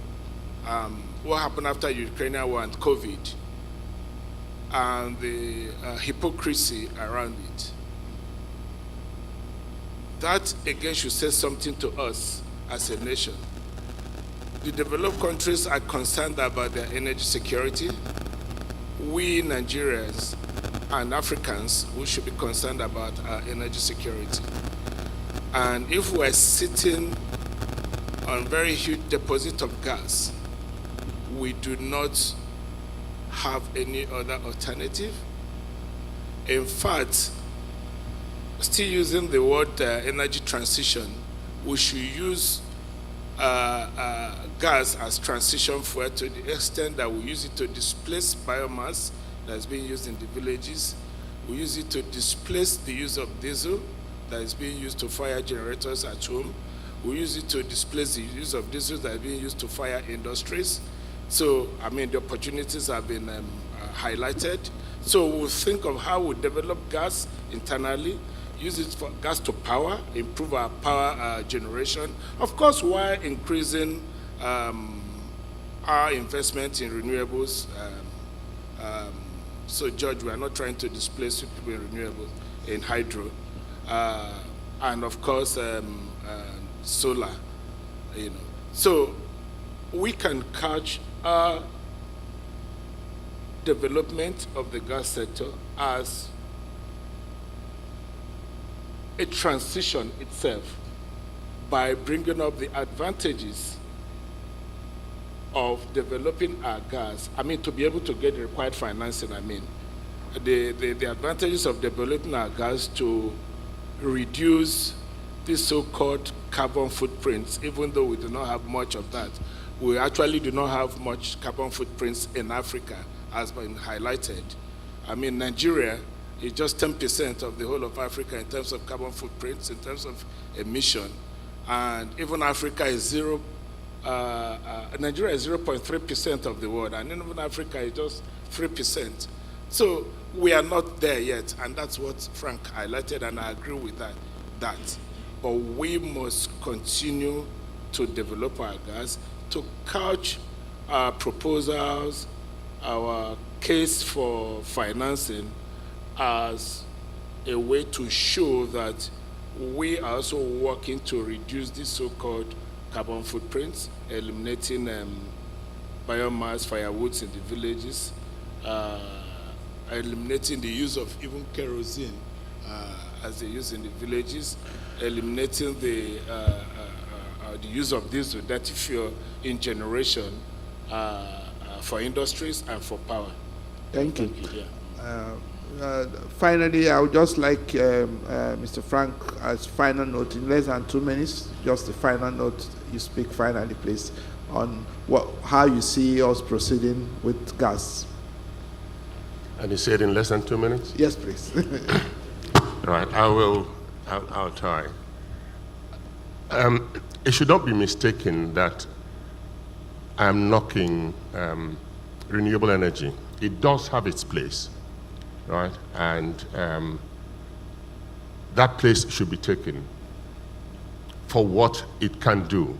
what happened after Ukrainian war and COVID, and the hypocrisy around it. That again should say something to us as a nation. The developed countries are concerned about their energy security. We Nigerians and Africans, we should be concerned about our energy security. And if we're sitting on very huge deposit of gas, we do not have any other alternative. In fact, still using the word energy transition, we should use gas as transition fuel to the extent that we use it to displace biomass that's being used in the villages. We use it to displace the use of diesel that is being used to fire generators at home. We use it to displace the use of diesel that is being used to fire industries. So, I mean, the opportunities have been highlighted. So we'll think of how we develop gas internally, use it for gas to power, improve our power generation, of course, while increasing our investment in renewables. So, George, we are not trying to displace people in renewables, in hydro, and of course, solar. You know, so we can couch our development of the gas sector as a transition itself by bringing up the advantages of developing our gas. I mean, to be able to get the required financing, I mean, the advantages of developing our gas to reduce the so-called carbon footprints, even though we do not have much of that. We actually do not have much carbon footprints in Africa, as been highlighted. I mean, Nigeria is just 10% of the whole of Africa in terms of carbon footprints, in terms of emission. And even Africa is Nigeria is 0.3% of the world, and even Africa is just 3%. So we are not there yet, and that's what Frank highlighted, and I agree with that. But we must continue to develop our gas, to couch our proposals, our case for financing as a way to show that we are also working to reduce the so-called carbon footprints, eliminating biomass firewoods in the villages, eliminating the use of even kerosene as they use in the villages, eliminating the use of diesel, dirty fuel in generation for industries and for power. Thank you. Yeah. Finally, I would just like Mr. Frank, as final note, in less than 2 minutes, just the final note, you speak finally, please, on how you see us proceeding with gas. And you say it in less than 2 minutes? Yes, please. Right, I'll try. It should not be mistaken that I'm knocking renewable energy. It does have its place, right? And that place should be taken for what it can do.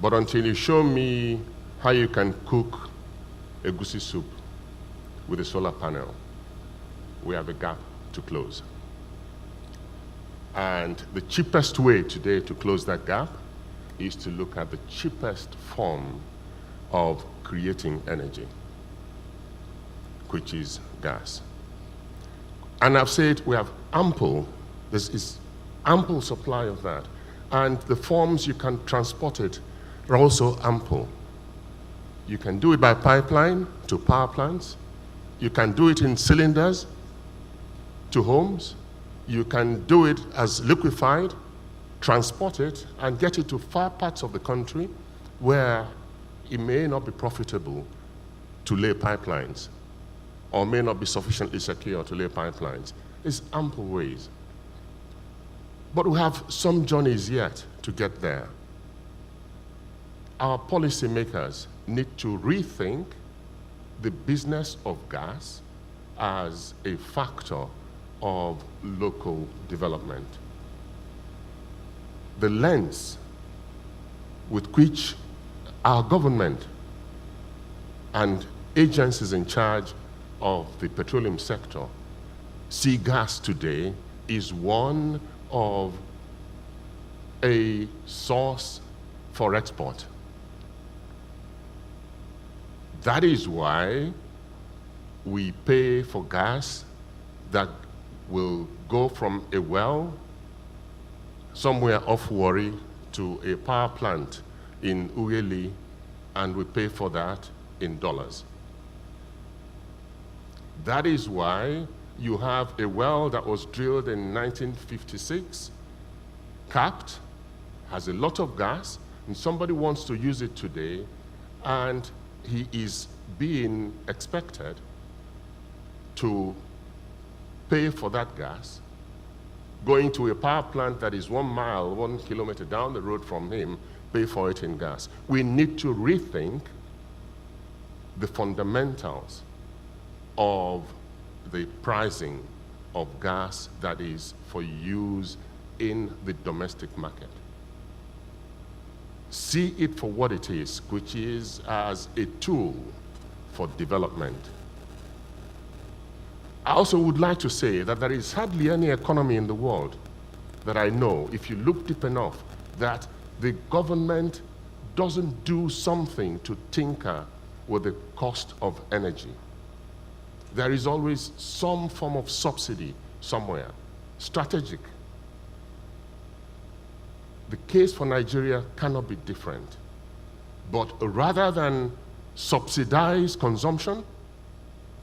But until you show me how you can cook egusi soup with a solar panel, we have a gap to close. And the cheapest way today to close that gap is to look at the cheapest form of creating energy, which is gas. And I've said we have this is ample supply of that. And the forms you can transport it are also ample. You can do it by pipeline to power plants. You can do it in cylinders to homes. You can do it as liquefied, transport it, and get it to far parts of the country where it may not be profitable to lay pipelines or may not be sufficiently secure to lay pipelines. There's ample ways. But we have some journeys yet to get there. Our policymakers need to rethink the business of gas as a factor of local development. The lens with which our government and agencies in charge of the petroleum sector see gas today is one of a source for export. That is why we pay for gas that will go from a well somewhere off Warri to a power plant in Ughelli, and we pay for that in dollars. That is why you have a well that was drilled in 1956, capped, has a lot of gas, and somebody wants to use it today, and he is being expected to pay for that gas, going to a power plant that is 1 mile, 1 kilometer down the road from him, pay for it in gas. We need to rethink the fundamentals of the pricing of gas that is for use in the domestic market. See it for what it is, which is as a tool for development. I also would like to say that there is hardly any economy in the world that I know, if you look deep enough, that the government doesn't do something to tinker with the cost of energy. There is always some form of subsidy somewhere, strategic. The case for Nigeria cannot be different. But rather than subsidize consumption,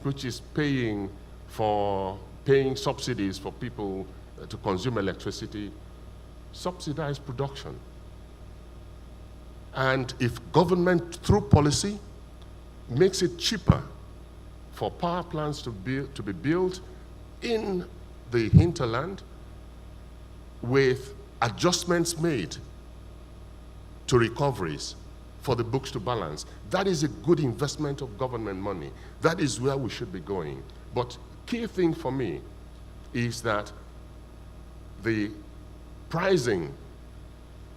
which is paying subsidies for people to consume electricity, subsidize production. And if government, through policy, makes it cheaper for power plants to be built in the hinterland with adjustments made to recoveries for the books to balance, that is a good investment of government money. That is where we should be going. But key thing for me is that the pricing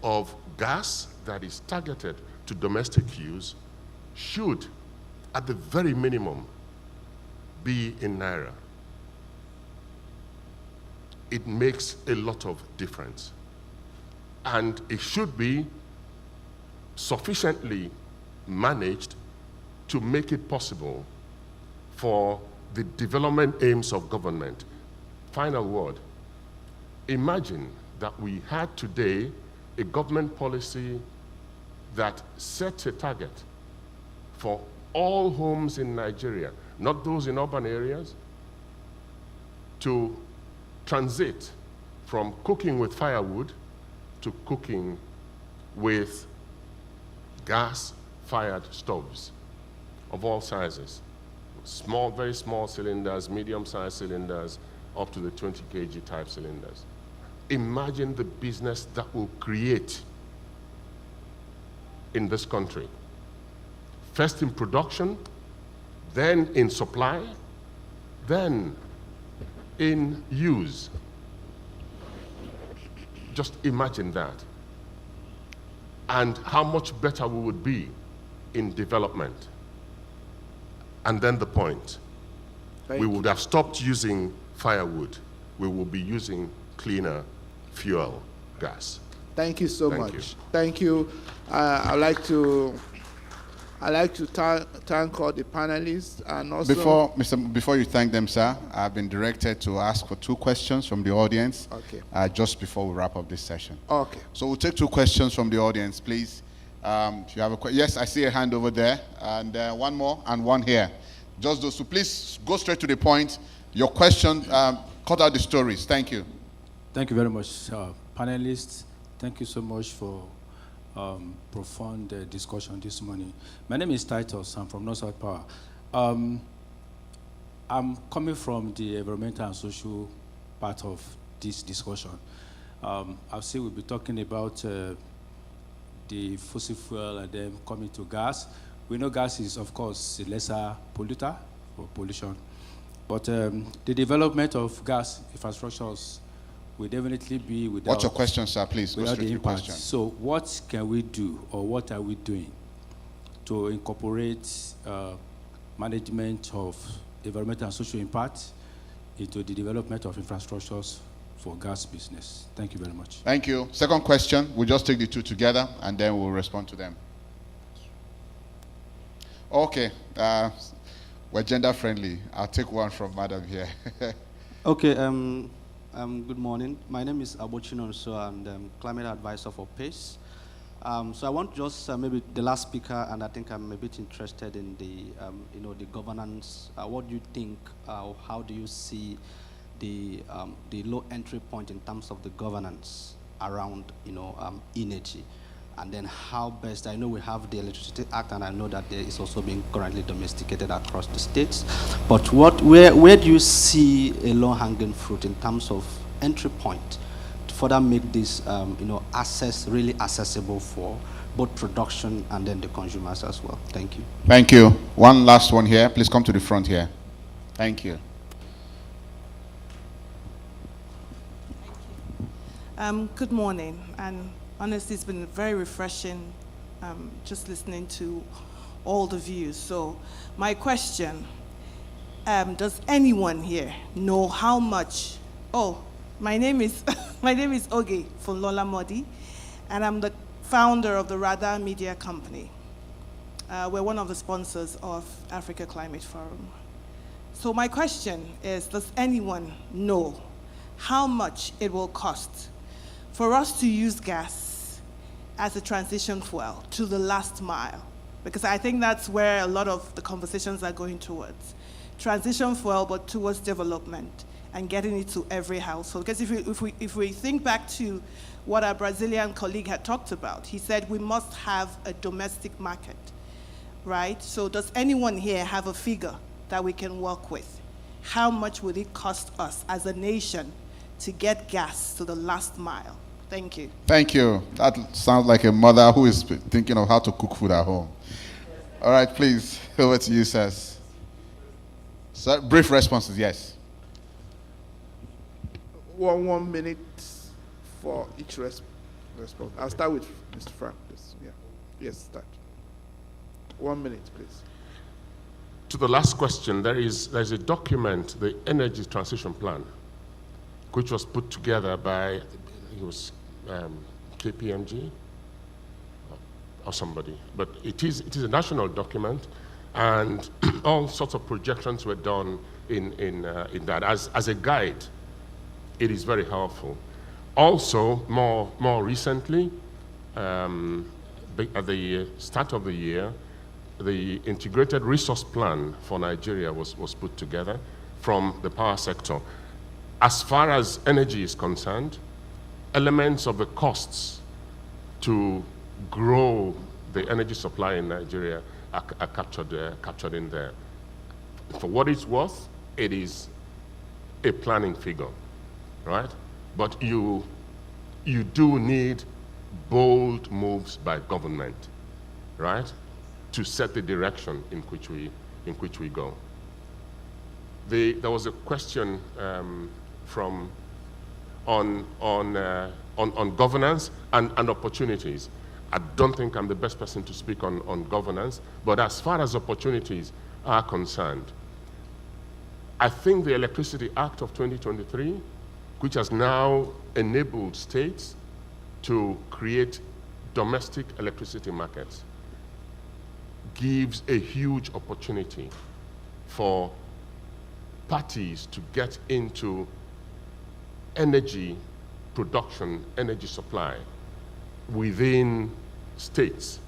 of gas that is targeted to domestic use should, at the very minimum, be in Naira. It makes a lot of difference. And it should be sufficiently managed to make it possible for the development aims of government. Final word. Imagine that we had today a government policy that sets a target for all homes in Nigeria, not those in urban areas, to transit from cooking with firewood to cooking with gas-fired stoves of all sizes. Small, very small cylinders, medium-sized cylinders, up to the 20 kg type cylinders. Imagine the business that will create in this country. First in production, then in supply, then in use. Just imagine that. And how much better we would be in development. And then the point. We would have stopped using firewood. We will be using cleaner fuel, gas. Thank you so Thank much. you. Thank you. I'd like to thank all the panelists and also Before you thank them, sir, I've been directed to ask for 2 questions from the audience. Okay. Just before we wrap up this session. Okay. So we'll take 2 questions from the audience, please. If you have a question, yes, I see a hand over there, and one more, and one here. Just those 2. Please go straight to the point. Your question, cut out the stories. Thank you. Thank you very much, panelists. Thank you so much for profound discussion this morning. My name is Titus. I'm from Northside Power. I'm coming from the environmental and social part of this discussion. I'll say we'll be talking about the fossil fuel and then coming to gas. We know gas is, of course, a lesser polluter for pollution. But the development of gas infrastructures will definitely be without... What's your question, sir? Please, go without straight the to your impact. question. So what can we do, or what are we doing to incorporate management of environmental and social impact into the development of infrastructures for gas business? Thank you very much. Thank you. Second question, we'll just take the 2 together, and then we'll respond to them. Okay, we're gender friendly. I'll take one from Madam here. Okay, good morning. My name is Abochino Nso, and I'm climate advisor for PACE. So I want just maybe the last speaker, and I think I'm a bit interested in the, the governance. What do you think? How do you see the low entry point in terms of the governance around, energy? And then how best, I know we have the Electricity Act, and I know that there is also being currently domesticated across the states. But where do you see a low-hanging fruit in terms of entry point to further make this, really accessible for both production and then the consumers as well. Thank you. Thank you. One last one here. Please come to the front here. Thank you. Good morning, and honestly, it's been very refreshing just listening to all the views. So, my question: does anyone here know how much? Oh, my name is Oge from Lola Modi, and I'm the founder of the Radar Media Company. We're one of the sponsors of Africa Climate Forum. So my question is, does anyone know how much it will cost for us to use gas as a transition fuel to the last mile? Because I think that's where a lot of the conversations are going towards. Transition fuel, but towards development and getting it to every household. Because if we think back to what our Brazilian colleague had talked about, he said we must have a domestic market, right? So does anyone here have a figure that we can work with? How much would it cost us as a nation to get gas to the last mile? Thank you. Thank you. That sounds like a mother who is thinking of how to cook food at home. All right, please, over to you, sirs. So, brief responses, yes. 1 minute for each response. I'll start with Mr. Frank, please. Yeah. Yes, start. 1 minute, please. To the last question, there's a document, the Energy Transition Plan, which was put together by, I think it was KPMG or somebody. But it is a national document, and all sorts of projections were done in that. As a guide, it is very helpful. Also, more recently, at the start of the year, the integrated resource plan for Nigeria was put together from the power sector. As far as energy is concerned, elements of the costs to grow the energy supply in Nigeria are captured in there. For what it's worth, it is a planning figure, right? But you do need bold moves by government, right, to set the direction in which we go. There was a question on governance and opportunities. I don't think I'm the best person to speak on governance, but as far as opportunities are concerned, I think the Electricity Act of 2023, which has now enabled states to create domestic electricity markets, gives a huge opportunity for parties to get into energy production, energy supply within states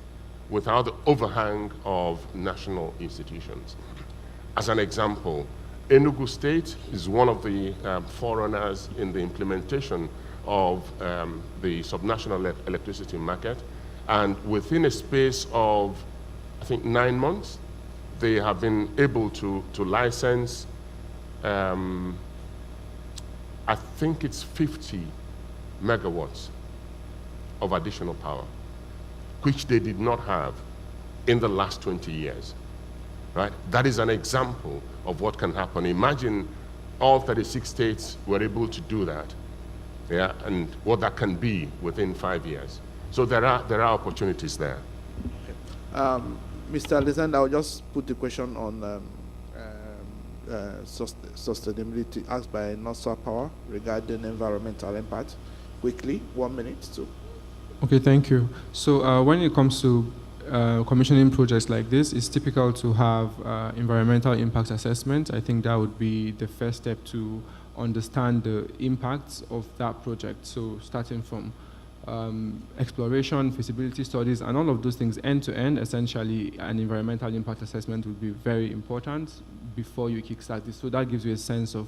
without the overhang of national institutions. As an example, Enugu State is one of the forerunners in the implementation of the subnational electricity market, and within a space of, I think, 9 months, they have been able to license, I think it's 50 megawatts of additional power, which they did not have in the last 20 years, right? That is an example of what can happen. Imagine all 36 states were able to do that, yeah, and what that can be within 5 years. So there are opportunities there. Mr. Alexander, I'll just put the question on sustainability asked by Northstar Power regarding environmental impact. Quickly, 1 minute too. Okay, thank you. So when it comes to commissioning projects like this, it's typical to have environmental impact assessment. I think that would be the first step to understand the impacts of that project. So starting from exploration, feasibility studies, and all of those things end to end, essentially an environmental impact assessment would be very important before you kickstart this. So that gives you a sense of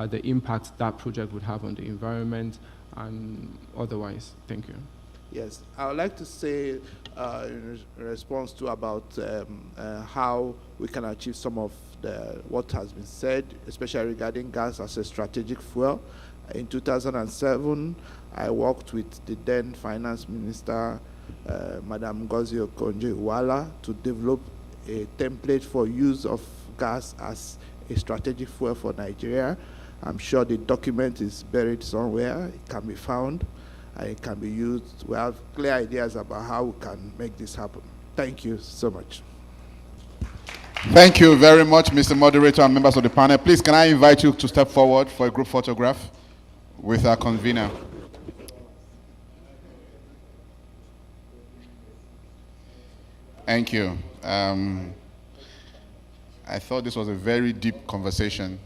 the impact that project would have on the environment and otherwise. Thank you. Yes, I would like to say in response to about how we can achieve some of what has been said, especially regarding gas as a strategic fuel. In 2007, I worked with the then Finance Minister Madam Ngozi Okonjo-Iweala to develop a template for use of gas as a strategic fuel for Nigeria. I'm sure the document is buried somewhere. It can be found and it can be used. We have clear ideas about how we can make this happen. Thank you so much. Thank you very much, Mr. Moderator and members of the panel. Please, can I invite you to step forward for a group photograph with our convener? Thank you. I thought this was a very deep conversation.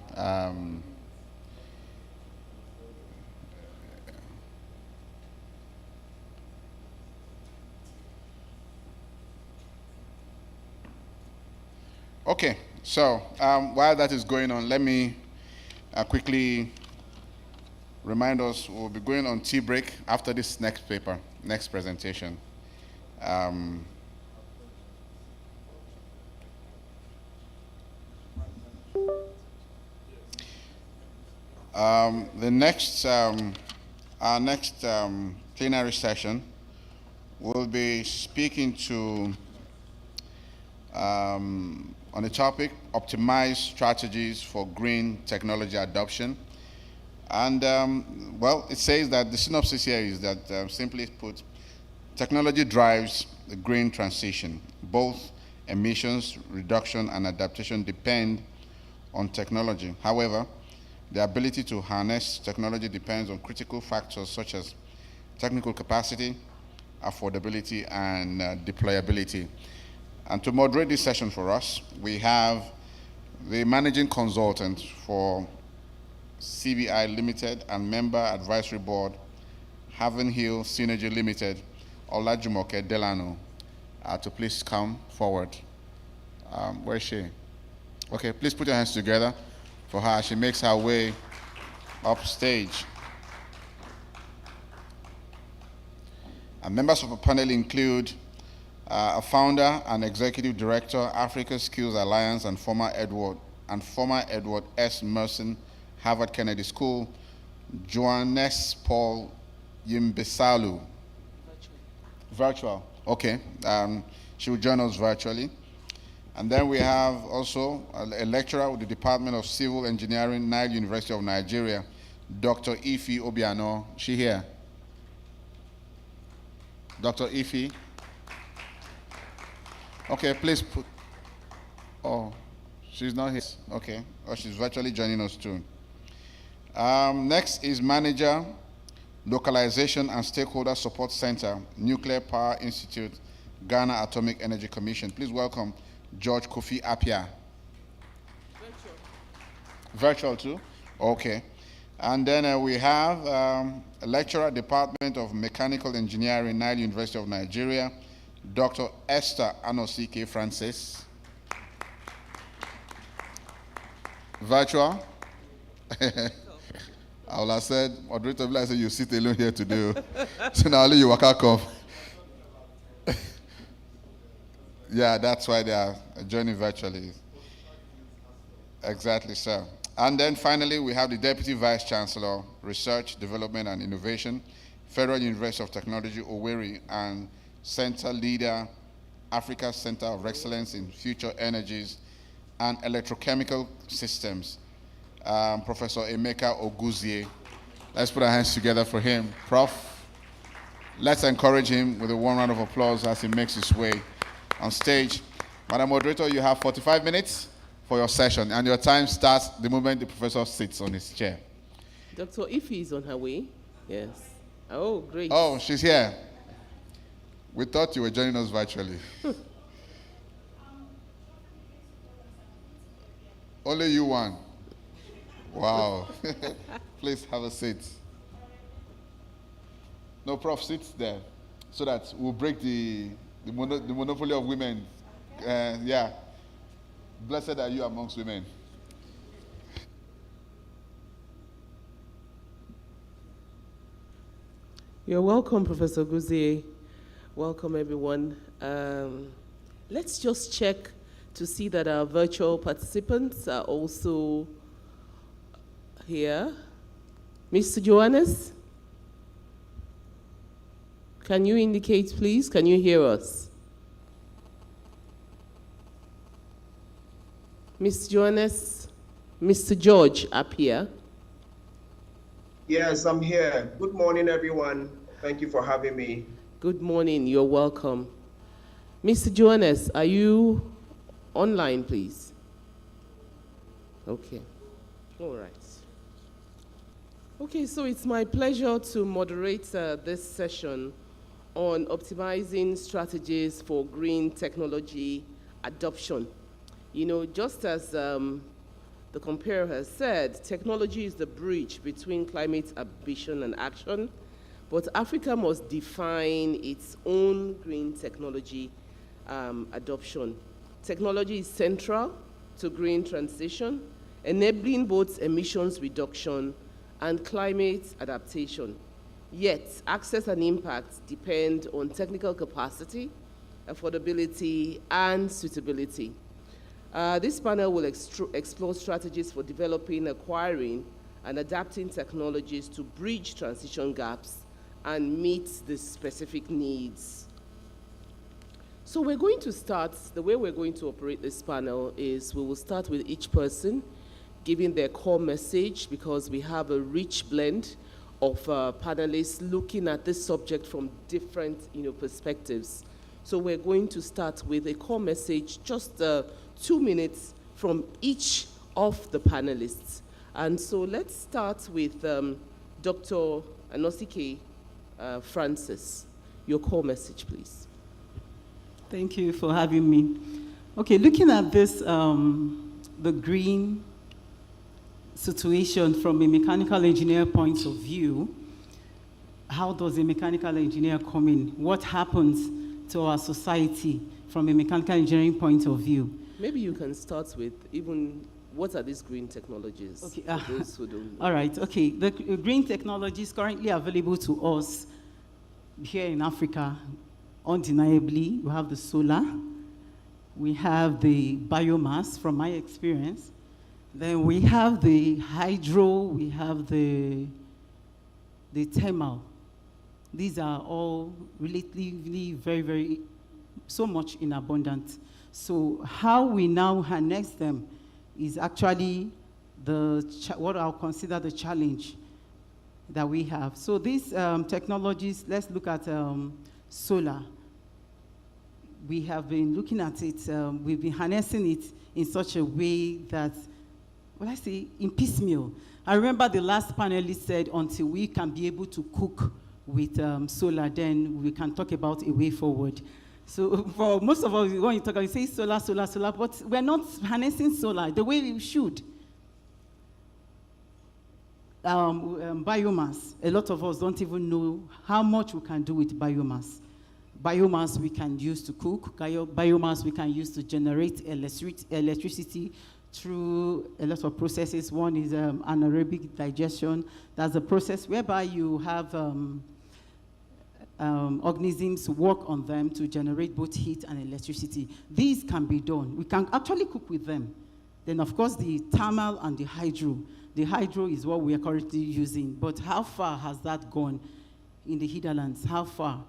Okay, so while that is going on, let me quickly remind us we'll be going on tea break after this next presentation. Our next plenary session will be speaking to on the topic, optimize strategies for green technology adoption. And well, it says that the synopsis here is that simply put, technology drives the green transition. Both emissions reduction and adaptation depend on technology. However, the ability to harness technology depends on critical factors such as technical capacity, affordability, and deployability. And to moderate this session for us, we have the managing consultant for CBI Limited and member advisory board, Haven Hill Synergy Limited, Olajumoke Delano, to please come forward. Where is she? Okay, please put your hands together for her. She makes her way up stage. And members of the panel include a founder and executive director, Africa Skills Alliance, and former Edward S. Merson, Harvard Kennedy School, Johannes Paul Yimbisalu. Virtual. Okay. She will join us virtually. And then we have also a lecturer with the Department of Civil Engineering, Nile University of Nigeria, Dr. Ife Obiano. She here? Dr. Ife? Okay, please put, oh, she's not here. Okay, oh, she's virtually joining us too. Next is Manager, Localization and Stakeholder Support Center, Nuclear Power Institute, Ghana Atomic Energy Commission. Please welcome George Kofi Appiah. Virtual too? Okay. And then we have a lecturer, Department of Mechanical Engineering, Nile University of Nigeria, Dr. Esther Anosike Francis. Virtual? I would have said, moderator, I said, you sit alone here today. So now only you walk out. Yeah, that's why they are joining virtually. Exactly, sir. And then finally, we have the Deputy Vice Chancellor, Research, Development and Innovation, Federal University of Technology, Owerri, and Center Leader, Africa Center of Excellence in Future Energies and Electrochemical Systems, Professor Emeka Oguzie. Let's put our hands together for him. Prof, let's encourage him with a warm round of applause as he makes his way on stage. Madam Moderator, you have 45 minutes for your session, and your time starts the moment the professor sits on his chair. Dr. Ife is on her way. Yes. Oh, great. Oh, she's here. We thought you were joining us virtually. Only you one. Wow. Please have a seat. No, Prof, sit there so that we'll break the monopoly of women. Yeah. Blessed are you amongst women. You're welcome, Professor Oguzie. Welcome, everyone. Let's just check to see that our virtual participants are also here. Mr. Johannes, Can you indicate, please? Can you hear us? Ms. Johannes, Mr. George up here. Yes, I'm here. Good morning, everyone. Thank you for having me. Good morning. You're welcome. Mr. Johannes, are you online, please? Okay. All right. Okay, so it's my pleasure to moderate this session on optimizing strategies for green technology adoption. You know, just as the comparer has said, technology is the bridge between climate ambition and action, but Africa must define its own green technology adoption. Technology is central to green transition, enabling both emissions reduction and climate adaptation. Yet, access and impact depend on technical capacity, affordability, and suitability. This panel will explore strategies for developing, acquiring, and adapting technologies to bridge transition gaps and meet the specific needs. So we're going to start, the way we're going to operate this panel is we will start with each person giving their core message, because we have a rich blend of panelists looking at this subject from different perspectives. So we're going to start with a core message, just 2 minutes from each of the panelists. And so let's start with Dr. Anosike Francis. Your core message, please. Thank you for having me. Okay, looking at this, the green situation from a mechanical engineer point of view, how does a mechanical engineer come in? What happens to our society from a mechanical engineering point of view? Maybe you can start with even what are these green technologies? Okay. For those who don't know. All right. Okay. The green technologies currently available to us here in Africa, undeniably, we have the solar, we have the biomass, from my experience. Then we have the hydro, we have the thermal. These are all relatively very so much in abundance. So how we now harness them is actually what I'll consider the challenge that we have. So these technologies, let's look at solar. We have been looking at it, we've been harnessing it in such a way that, well, I say, in piecemeal. I remember the last panelist said, until we can be able to cook with solar, then we can talk about a way forward. So for most of us, when you talk, you say solar, but we're not harnessing solar the way we should. Biomass, a lot of us don't even know how much we can do with biomass. Biomass we can use to cook, biomass we can use to generate electricity through a lot of processes. One is anaerobic digestion. That's a process whereby you have organisms work on them to generate both heat and electricity. These can be done. We can actually cook with them. Then, of course, the thermal and the hydro. The hydro is what we are currently using, but how far has that gone in the hinterlands? How far?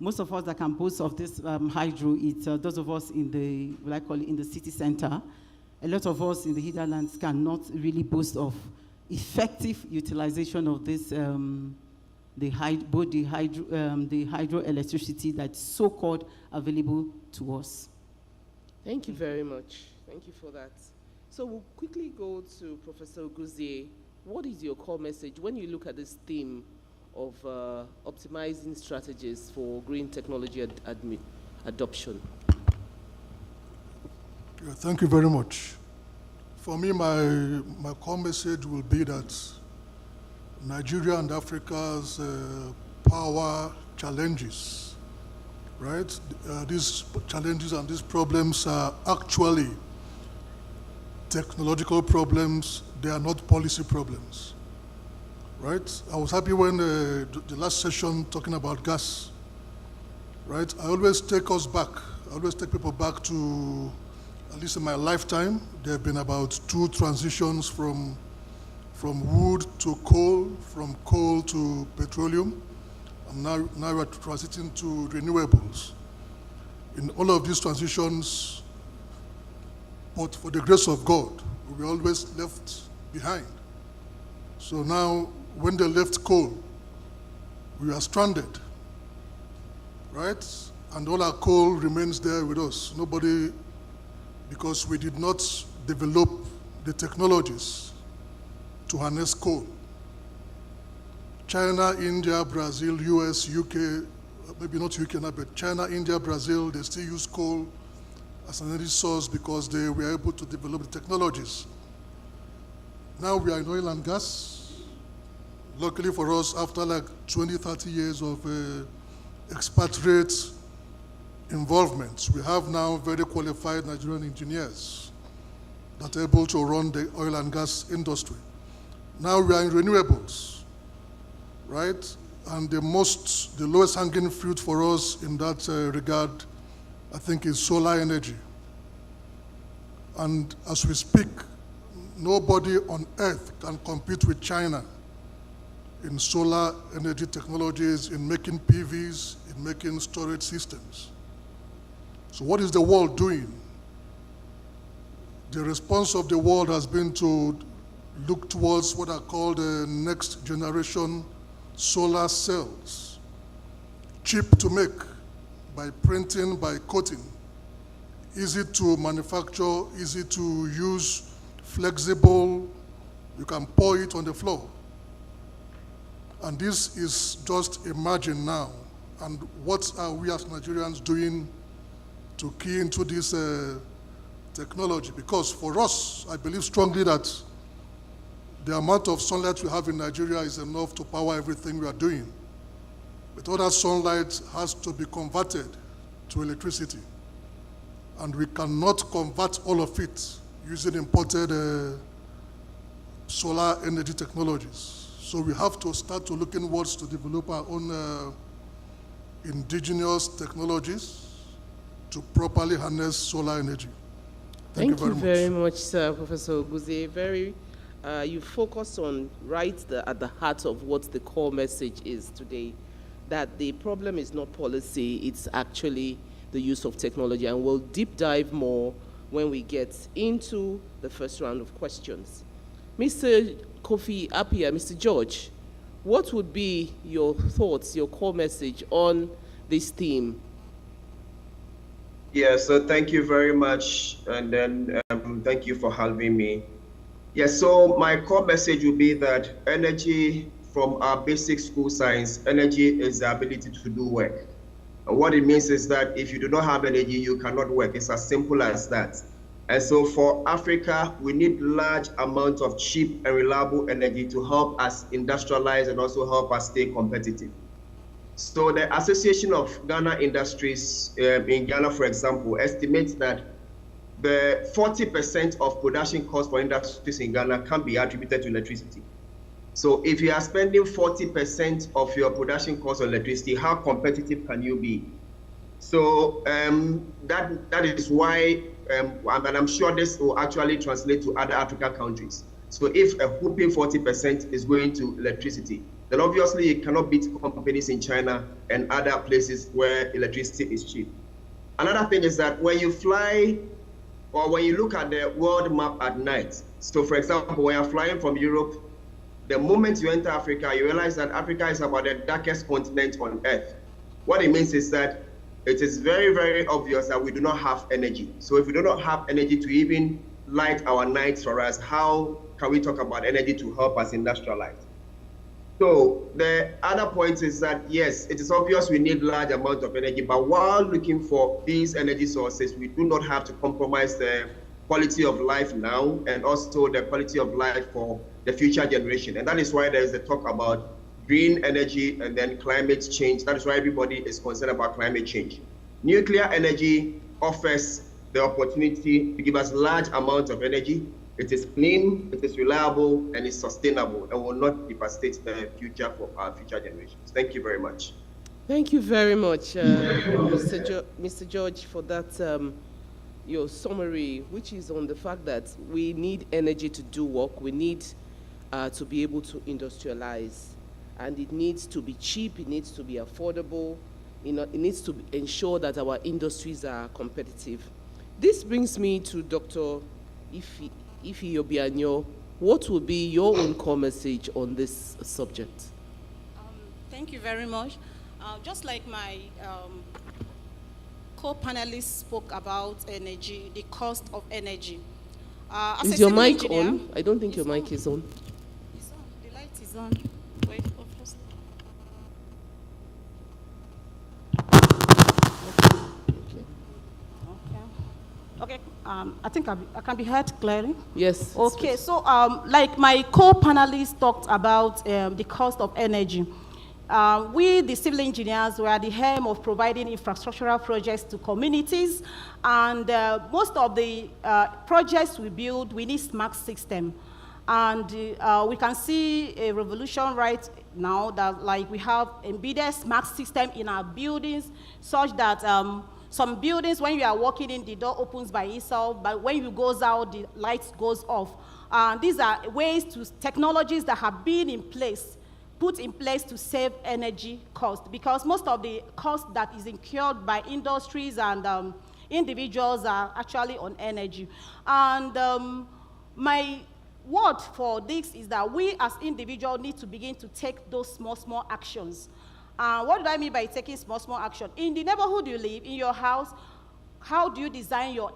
Most of us that can boast of this hydro, it's those of us in the, what I call it, in the city center. A lot of us in the hinterlands cannot really boast of effective utilization of this, the hydroelectricity that's so-called available to us. Thank you very much. Thank you for that. So we'll quickly go to Professor Oguzie. What is your core message when you look at this theme of optimizing strategies for green technology adoption? Yeah, thank you very much. For me, my core message will be that Nigeria and Africa's power challenges, right? These challenges and these problems are actually technological problems. They are not policy problems, right? I was happy when the last session talking about gas, right? I always take us back. I always take people back to, at least in my lifetime, there have been about 2 transitions from wood to coal, from coal to petroleum, now we're transiting to renewables. In all of these transitions, but for the grace of God, we were always left behind. So now, when they left coal, we are stranded, right? And all our coal remains there with us. Nobody, because we did not develop the technologies to harness coal. China, India, Brazil, US, UK, maybe not UK now, but China, India, Brazil, they still use coal as an energy source because they were able to develop the technologies. Now we are in oil and gas. Luckily for us, after like 20, 30 years of expatriate involvement, we have now very qualified Nigerian engineers that are able to run the oil and gas industry. Now we are in renewables, right? And the lowest hanging fruit for us in that regard, I think, is solar energy. And as we speak, nobody on earth can compete with China in solar energy technologies, in making PVs, in making storage systems. So what is the world doing? The response of the world has been to look towards what are called the next generation solar cells, cheap to make by printing, by coating, easy to manufacture, easy to use, flexible, you can pour it on the floor. And this is just emerging now. And what are we as Nigerians doing to key into this technology? Because for us, I believe strongly that the amount of sunlight we have in Nigeria is enough to power everything we are doing. But all that sunlight has to be converted to electricity. And we cannot convert all of it using imported solar energy technologies. So we have to start to look inwards to develop our own indigenous technologies to properly harness solar energy. Thank you very much, sir, Professor Oguzie. You focus on at the heart of what the core message is today, that the problem is not policy, it's actually the use of technology. And we'll deep dive more when we get into the first round of questions. Mr. Kofi Appiah, Mr. George, what would be your thoughts, your core message on this theme? Yeah, so thank you very much, and then thank you for having me. Yeah, so my core message would be that energy, from our basic school science, energy is the ability to do work. And what it means is that if you do not have energy, you cannot work. It's as simple as that. And so for Africa, we need large amounts of cheap and reliable energy to help us industrialize and also help us stay competitive. So the Association of Ghana Industries in Ghana, for example, estimates that the 40% of production costs for industries in Ghana can be attributed to electricity. So if you are spending 40% of your production costs on electricity, how competitive can you be? So that is why, and I'm sure this will actually translate to other African countries. So if a whooping 40% is going to electricity, then obviously you cannot beat companies in China and other places where electricity is cheap. Another thing is that when you fly, or when you look at the world map at night, so for example, when you're flying from Europe, the moment you enter Africa, you realize that Africa is about the darkest continent on Earth. What it means is that it is very, very obvious that we do not have energy. So if we do not have energy to even light our nights for us, how can we talk about energy to help us industrialize? So the other point is that, yes, it is obvious we need large amounts of energy, but while looking for these energy sources, we do not have to compromise the quality of life now and also the quality of life for the future generation. And that is why there is the talk about green energy and then climate change. That is why everybody is concerned about climate change. Nuclear energy offers the opportunity to give us large amounts of energy. It is clean, it is reliable, and it's sustainable, and will not devastate the future for our future generations. Thank you very much. Thank you very much, Mr. George, for that your summary, which is on the fact that we need energy to do work. We need to be able to industrialize. and it needs to be cheap, it needs to be affordable, it needs to ensure that our industries are competitive. This brings me to Dr. Ife Obianyo. What will be your own core message on this subject? Thank you very much. Just like my co-panelists spoke about energy, the cost of energy. Is your mic on? I don't think your mic is on. It's on. The light is on. Wait, first. Okay. I think I can be heard clearly. Yes. Okay. So, like my co-panelists talked about the cost of energy. We, the civil engineers, we are the helm of providing infrastructural projects to communities, and most of the projects we build, we need smart system. And we can see a revolution right now that like we have embedded smart system in our buildings such that some buildings, when you are walking in, the door opens by itself, but when you goes out, the lights goes off. These are ways to technologies that have been in place, put in place to save energy cost, because most of the cost that is incurred by industries and individuals are actually on energy. And my word for this is that we as individuals need to begin to take those small actions. What do I mean by taking small action? In the neighborhood you live, in your house, how do you design your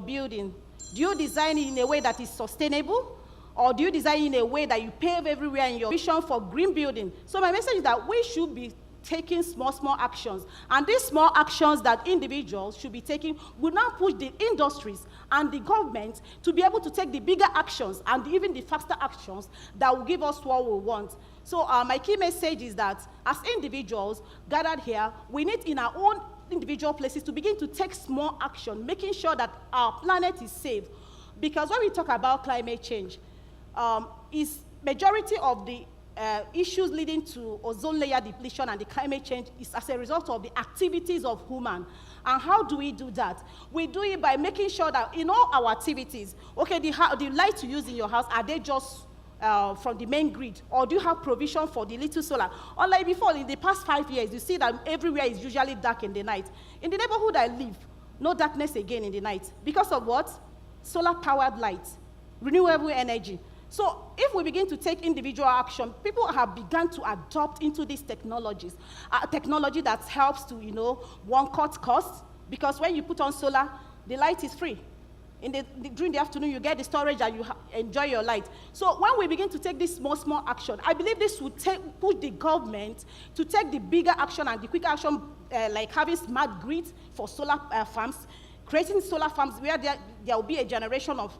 building? Do you design it in a way that is sustainable? Or do you design in a way that you pave everywhere in your vision for green building? So my message is that we should be taking small actions. And these small actions that individuals should be taking will now push the industries and the government to be able to take the bigger actions and even the faster actions that will give us what we want. So my key message is that as individuals gathered here, we need in our own individual places to begin to take small action, making sure that our planet is safe. Because when we talk about climate change, is majority of the issues leading to ozone layer depletion and the climate change is as a result of the activities of human. And how do we do that? We do it by making sure that in all our activities, okay, the lights you use in your house, are they just from the main grid, or do you have provision for the little solar? Unlike before, in the past 5 years, you see that everywhere is usually dark in the night. In the neighborhood I live, no darkness again in the night. Because of what? Solar-powered lights, renewable energy. So if we begin to take individual action, people have begun to adopt into these technologies, technology that helps to, one, cut costs, because when you put on solar, the light is free. During the afternoon, you get the storage and you enjoy your light. So when we begin to take this small action, I believe this will push the government to take the bigger action and the quicker action, like having smart grids for solar farms, creating solar farms where there will be a generation of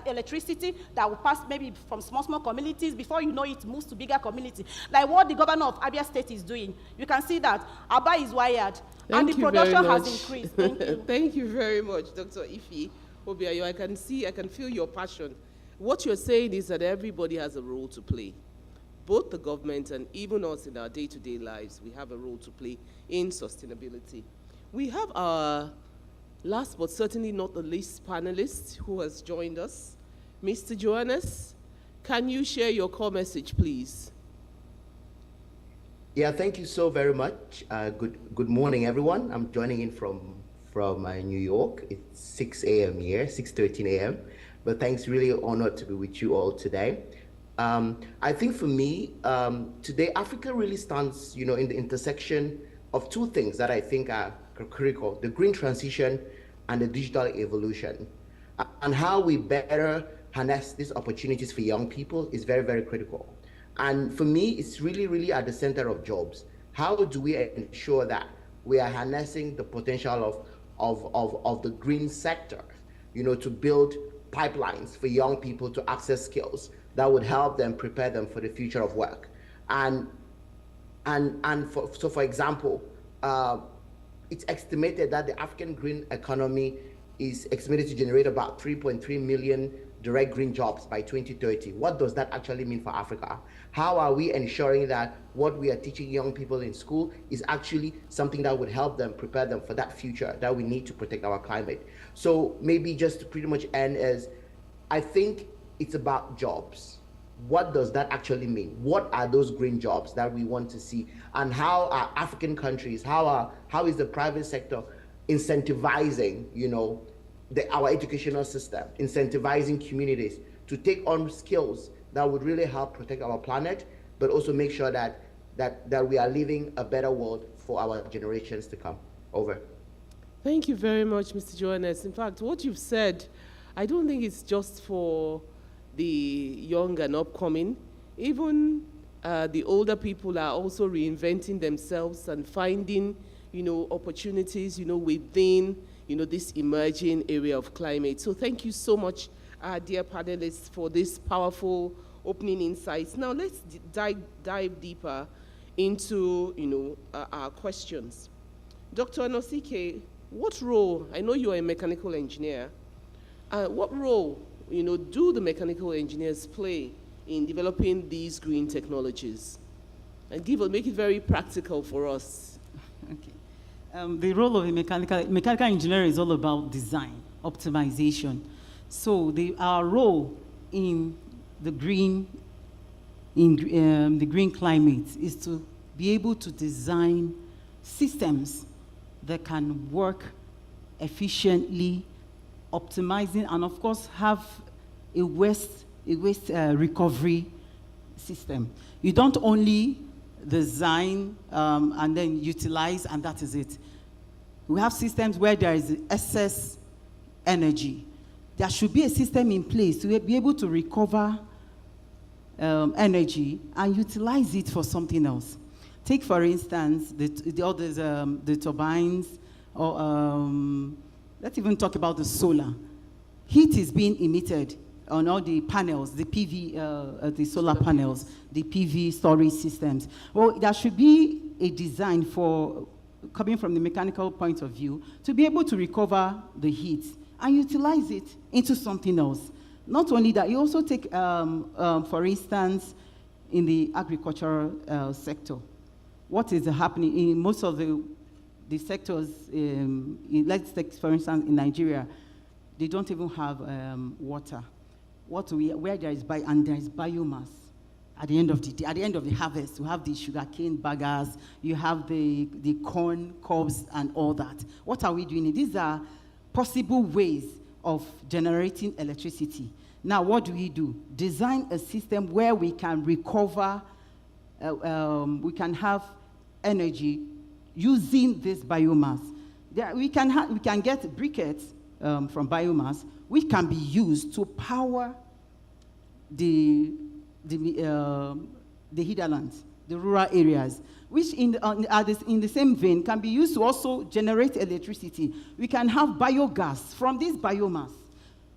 electricity that will pass maybe from small communities. Before you know it, moves to bigger community. Like what the governor of Abia State is doing. You can see that Aba is wired, and the production has increased. Thank you. Thank you very much, Dr. Ife Obianyo. I can feel your passion. What you're saying is that everybody has a role to play. Both the government and even us in our day-to-day lives, we have a role to play in sustainability. We have our last but certainly not the least panelist who has joined us, Mr. Johannes. Can you share your core message, please? Yeah, thank you so very much. Good morning, everyone. I'm joining in from New York. It's 6 a.m. here, 6:13 a.m. But thanks, really honored to be with you all today. I think for me, today, Africa really stands, in the intersection of two things that I think are critical: the green transition and the digital evolution. And how we better harness these opportunities for young people is very, very critical. And for me, it's really at the center of jobs. How do we ensure that we are harnessing the potential of the green sector, to build pipelines for young people to access skills that would help them prepare them for the future of work. For example, it's estimated that the African green economy is estimated to generate about 3.3 million direct green jobs by 2030. What does that actually mean for Africa? How are we ensuring that what we are teaching young people in school is actually something that would help them, prepare them for that future that we need to protect our climate? So maybe just to pretty much end is, I think it's about jobs. what does that actually mean? What are those green jobs that we want to see? And how are African countries, how is the private sector incentivizing, our educational system, incentivizing communities to take on skills that would really help protect our planet, but also make sure that we are leaving a better world for our generations to come. Over. Thank you very much, Mr. Johannes. In fact, what you've said, I don't think it's just for the young and upcoming. Even the older people are also reinventing themselves and finding, opportunities, within, this emerging area of climate. So thank you so much, dear panelists, for this powerful opening insights. Now let's dive deeper into, our questions. Dr. Anosike, what role, I know you are a mechanical engineer, what role, do the mechanical engineers play in developing these green technologies? And make it very practical for us. Okay. The role of a mechanical engineer is all about design, optimization. So our role in the green climate is to be able to design systems that can work efficiently, optimizing, and of course have a waste recovery system. You don't only design and then utilize, and that is it. We have systems where there is excess energy. There should be a system in place to be able to recover energy and utilize it for something else. Take, for instance, the turbines, or let's even talk about the solar. Heat is being emitted on all the panels, the PV, the solar panels, the PV storage systems. Well, there should be a design for, coming from the mechanical point of view, to be able to recover the heat and utilize it into something else. Not only that, you also take, for instance, in the agricultural sector, what is happening in most of the sectors, let's take, for instance, in Nigeria, they don't even have water. Where there is biomass at the end of the day, at the end of the harvest, you have the sugarcane baggers, you have the corn cobs and all that. What are we doing? These are possible ways of generating electricity. Now, what do? Design a system where we can recover, we can have energy using this biomass. We can get briquettes from biomass, which can be used to power the hinterlands, the rural areas, which in the same vein can be used to also generate electricity. We can have biogas from this biomass.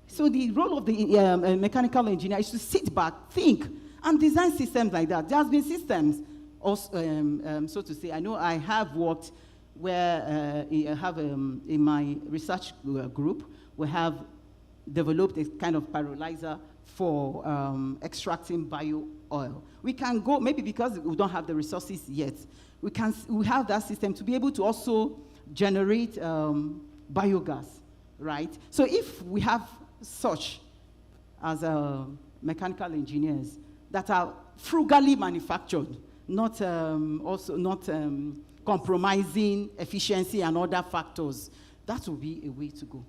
So the role of the mechanical engineer is to sit back, think, and design systems like that. There has been systems, also, so to say. I know I have worked where I have in my research group, we have developed a kind of pyrolyzer for extracting bio oil. We can go, maybe because we don't have the resources yet, we have that system to be able to also generate biogas, right? So if we have such as mechanical engineers that are frugally manufactured, not compromising efficiency and other factors, that will be a way to go.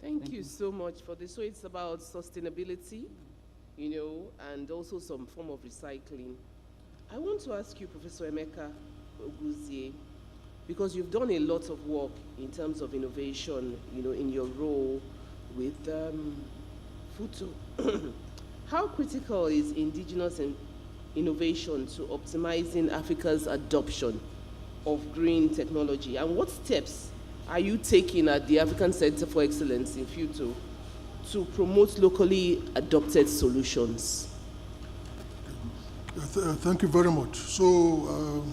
Thank you so much for this. So it's about sustainability, and also some form of recycling. I want to ask you, Professor Emeka Oguzie, because you've done a lot of work in terms of innovation, in your role with FUTO. How critical is indigenous innovation to optimizing Africa's adoption of green technology? And what steps are you taking at the African Center for Excellence in FUTO to promote locally adopted solutions? Thank you very much. So,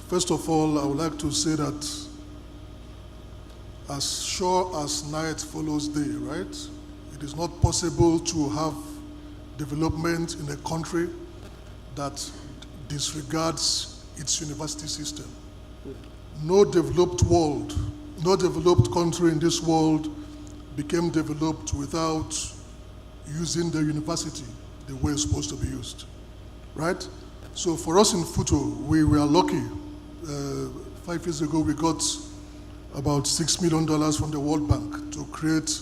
first of all, I would like to say that as sure as night follows day, right? It is not possible to have development in a country that disregards its university system. No developed country in this world became developed without using the university the way it's supposed to be used, right? So for us in Futo, we are lucky. 5 years ago, we got about $6 million from the World Bank to create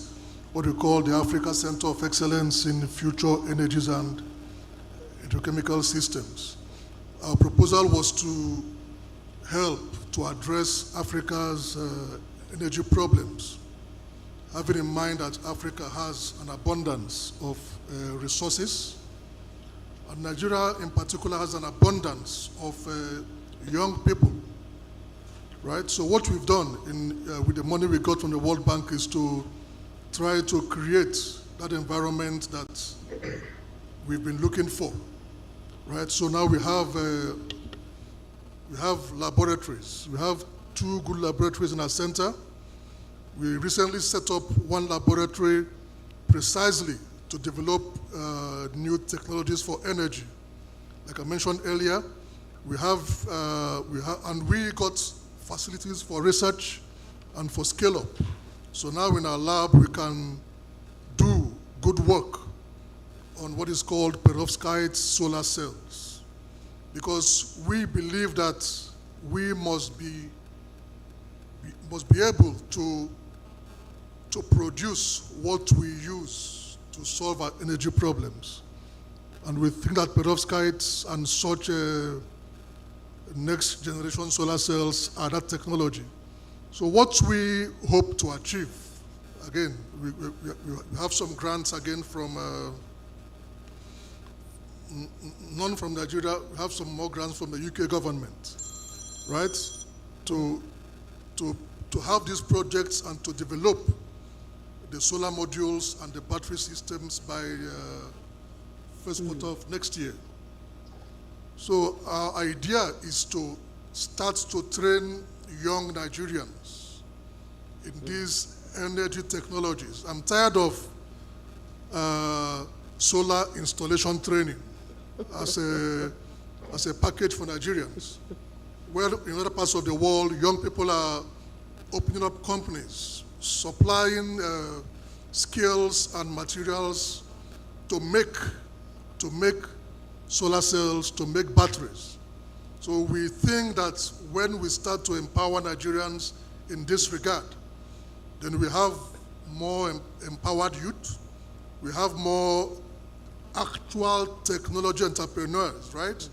what we call the Africa Center of Excellence in Future Energies and Electrochemical Systems. Our proposal was to help to address Africa's energy problems, having in mind that Africa has an abundance of resources, and Nigeria in particular has an abundance of young people, right? So what we've done with the money we got from the World Bank is to try to create that environment that we've been looking for, right? So now we have laboratories. We have 2 good laboratories in our center. We recently set up one laboratory precisely to develop new technologies for energy. Like I mentioned earlier, we got facilities for research and for scale-up. So now in our lab, we can do good work on what is called perovskite solar cells, because we believe that we must be able to produce what we use to solve our energy problems. And we think that perovskites and such next generation solar cells are that technology. So what we hope to achieve, again, we have some grants again from, none from Nigeria, we have some more grants from the UK government, right? To have these projects and to develop the solar modules and the battery systems by first quarter of next year. So our idea is to start to train young Nigerians in these energy technologies. I'm tired of solar installation training as a package for Nigerians. Where in other parts of the world, young people are opening up companies, supplying skills and materials to make solar cells, to make batteries. So we think that when we start to empower Nigerians in this regard, then we have more empowered youth, we have more actual technology entrepreneurs, right?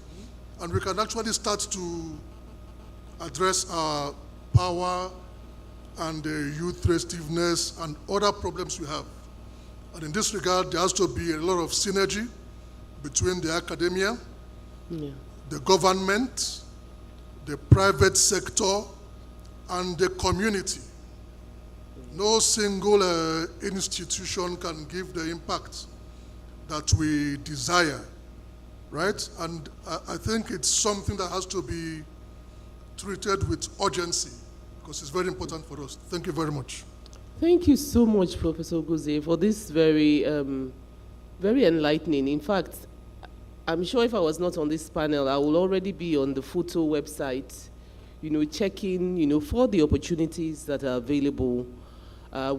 And we can actually start to address our power and youth restiveness and other problems we have. And in this regard, there has to be a lot of synergy between the academia, the government, the private sector, and the community. No single institution can give the impact that we desire, right? And I think it's something that has to be treated with urgency, because it's very important for us. Thank you very much. Thank you so much, Professor Oguzie, for this very, very enlightening. In fact, I'm sure if I was not on this panel, I will already be on the Futo website, checking, for the opportunities that are available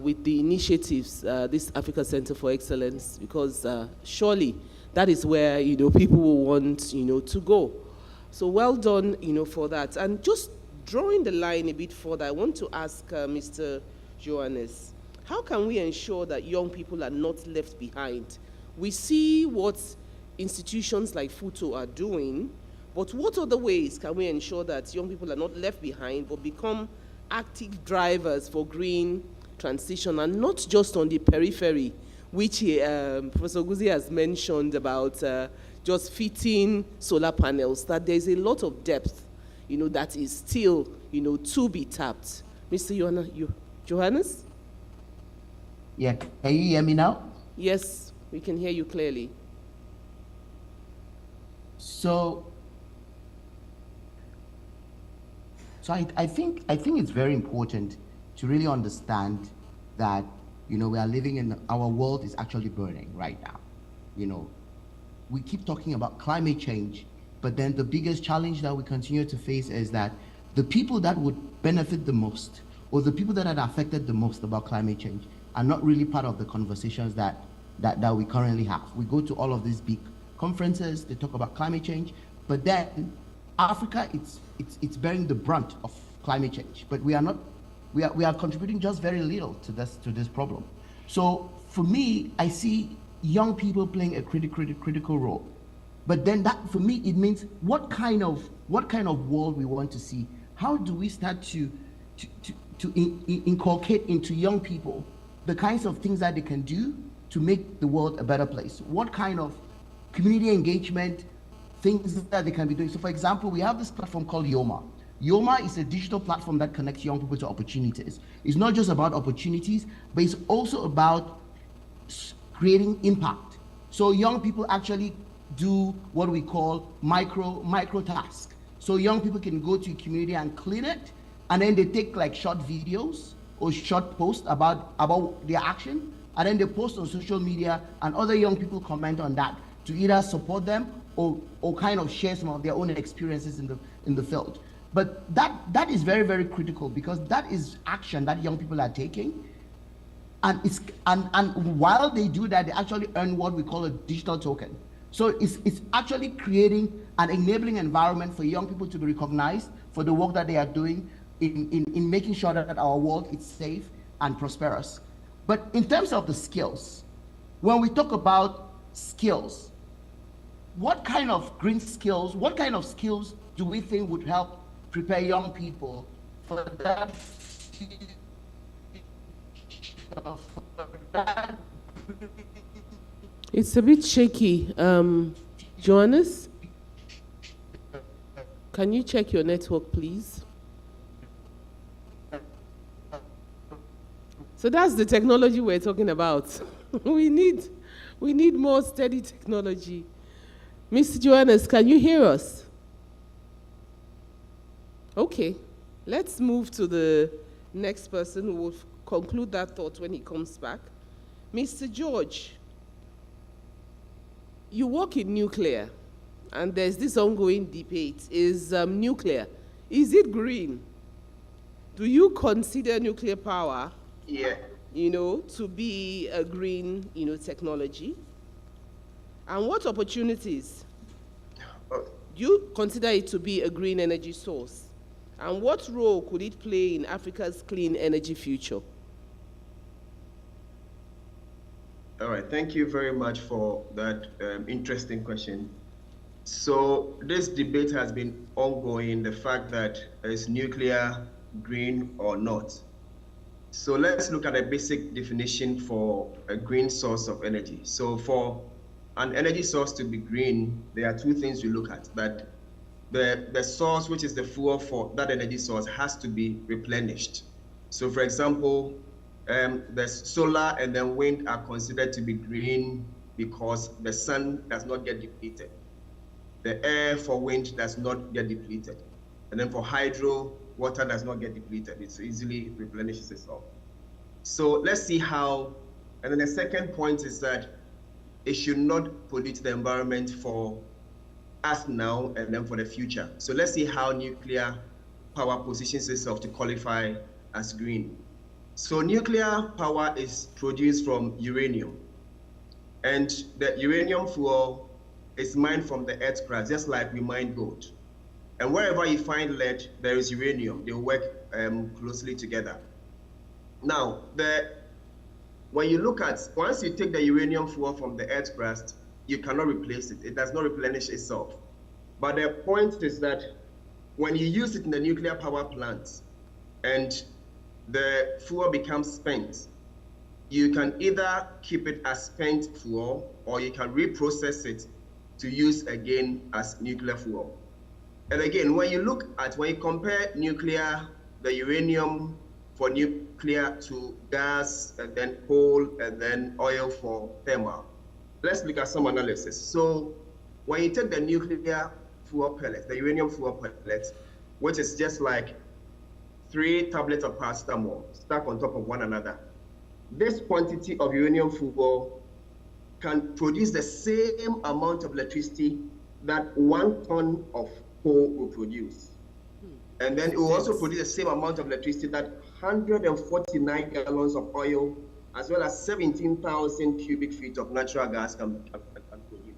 with the initiatives, this Africa Center for Excellence, because surely that is where, people will want, to go. So well done, for that. And just drawing the line a bit further, I want to ask Mr. Johannes, how can we ensure that young people are not left behind? We see what institutions like Futo are doing, but what other ways can we ensure that young people are not left behind but become active drivers for green transition, and not just on the periphery, which Professor Oguzie has mentioned about just fitting solar panels, that there's a lot of depth, that is still, to be tapped. Mr. Johannes? Yeah, can you hear me now? Yes, we can hear you clearly. So I think it's very important to really understand that, we are living in, our world is actually burning right now. We keep talking about climate change, but then the biggest challenge that we continue to face is that the people that would benefit the most, or the people that are affected the most about climate change, are not really part of the conversations that that we currently have. We go to all of these big conferences, they talk about climate change, but then Africa, it's bearing the brunt of climate change, but we are contributing just very little to this problem. So for me, I see young people playing a critical role. But then that, for me, it means what kind of world we want to see. How do we start to inculcate into young people the kinds of things that they can do to make the world a better place? What kind of community engagement things that they can be doing? So for example, we have this platform called Yoma. Yoma is a digital platform that connects young people to opportunities. It's not just about opportunities, but it's also about creating impact. So young people actually do what we call micro tasks. So young people can go to a community and clean it, and then they take like short videos or short posts about their action, and then they post on social media, and other young people comment on that to either support them or kind of share some of their own experiences in the field. But that is very, very critical, because that is action that young people are taking. And while they do that, they actually earn what we call a digital token. So it's actually creating an enabling environment for young people to be recognized for the work that they are doing in making sure that our world is safe and prosperous. But in terms of the skills, when we talk about skills, what kind of green skills, what kind of skills do we think would help prepare young people for that? It's a bit shaky. Johannes, can you check your network, please? So that's the technology we're talking about. we need more steady technology. Mr. Johannes, can you hear us? Okay, let's move to the next person who will conclude that thought when he comes back. Mr. George, you work in nuclear, and there's this ongoing debate. Is nuclear, is it green? Do you consider nuclear power, to be a green, technology? And what opportunities do you consider it to be a green energy source? And what role could it play in Africa's clean energy future? All right, thank you very much for that interesting question. So this debate has been ongoing, the fact that is nuclear green or not. So let's look at a basic definition for a green source of energy. So for an energy source to be green, there are two things you look at. That the source, which is the fuel for that energy source, has to be replenished. So for example, the solar and then wind are considered to be green because the sun does not get depleted. The air for wind does not get depleted. And then for hydro, water does not get depleted. It easily replenishes itself. So let's see how, and then the second point is that it should not pollute the environment for us now and then for the future. So let's see how nuclear power positions itself to qualify as green. So nuclear power is produced from uranium, and the uranium fuel is mined from the earth's crust, just like we mine gold. And wherever you find lead, there is uranium. They work closely together. Now, when you look at, once you take the uranium fuel from the earth's crust, you cannot replace it. It does not replenish itself. But the point is that when you use it in the nuclear power plant and the fuel becomes spent, you can either keep it as spent fuel or you can reprocess it to use again as nuclear fuel. And again, when you compare nuclear, the uranium for nuclear to gas and then coal and then oil for thermal, let's look at some analysis. So when you take the nuclear fuel pellet, the uranium fuel pellet, which is just like 3 tablets of paracetamol stacked on top of one another, this quantity of uranium fuel can produce the same amount of electricity that 1 ton of coal will produce. And then it will also produce the same amount of electricity that 149 gallons of oil as well as 17,000 cubic feet of natural gas can produce.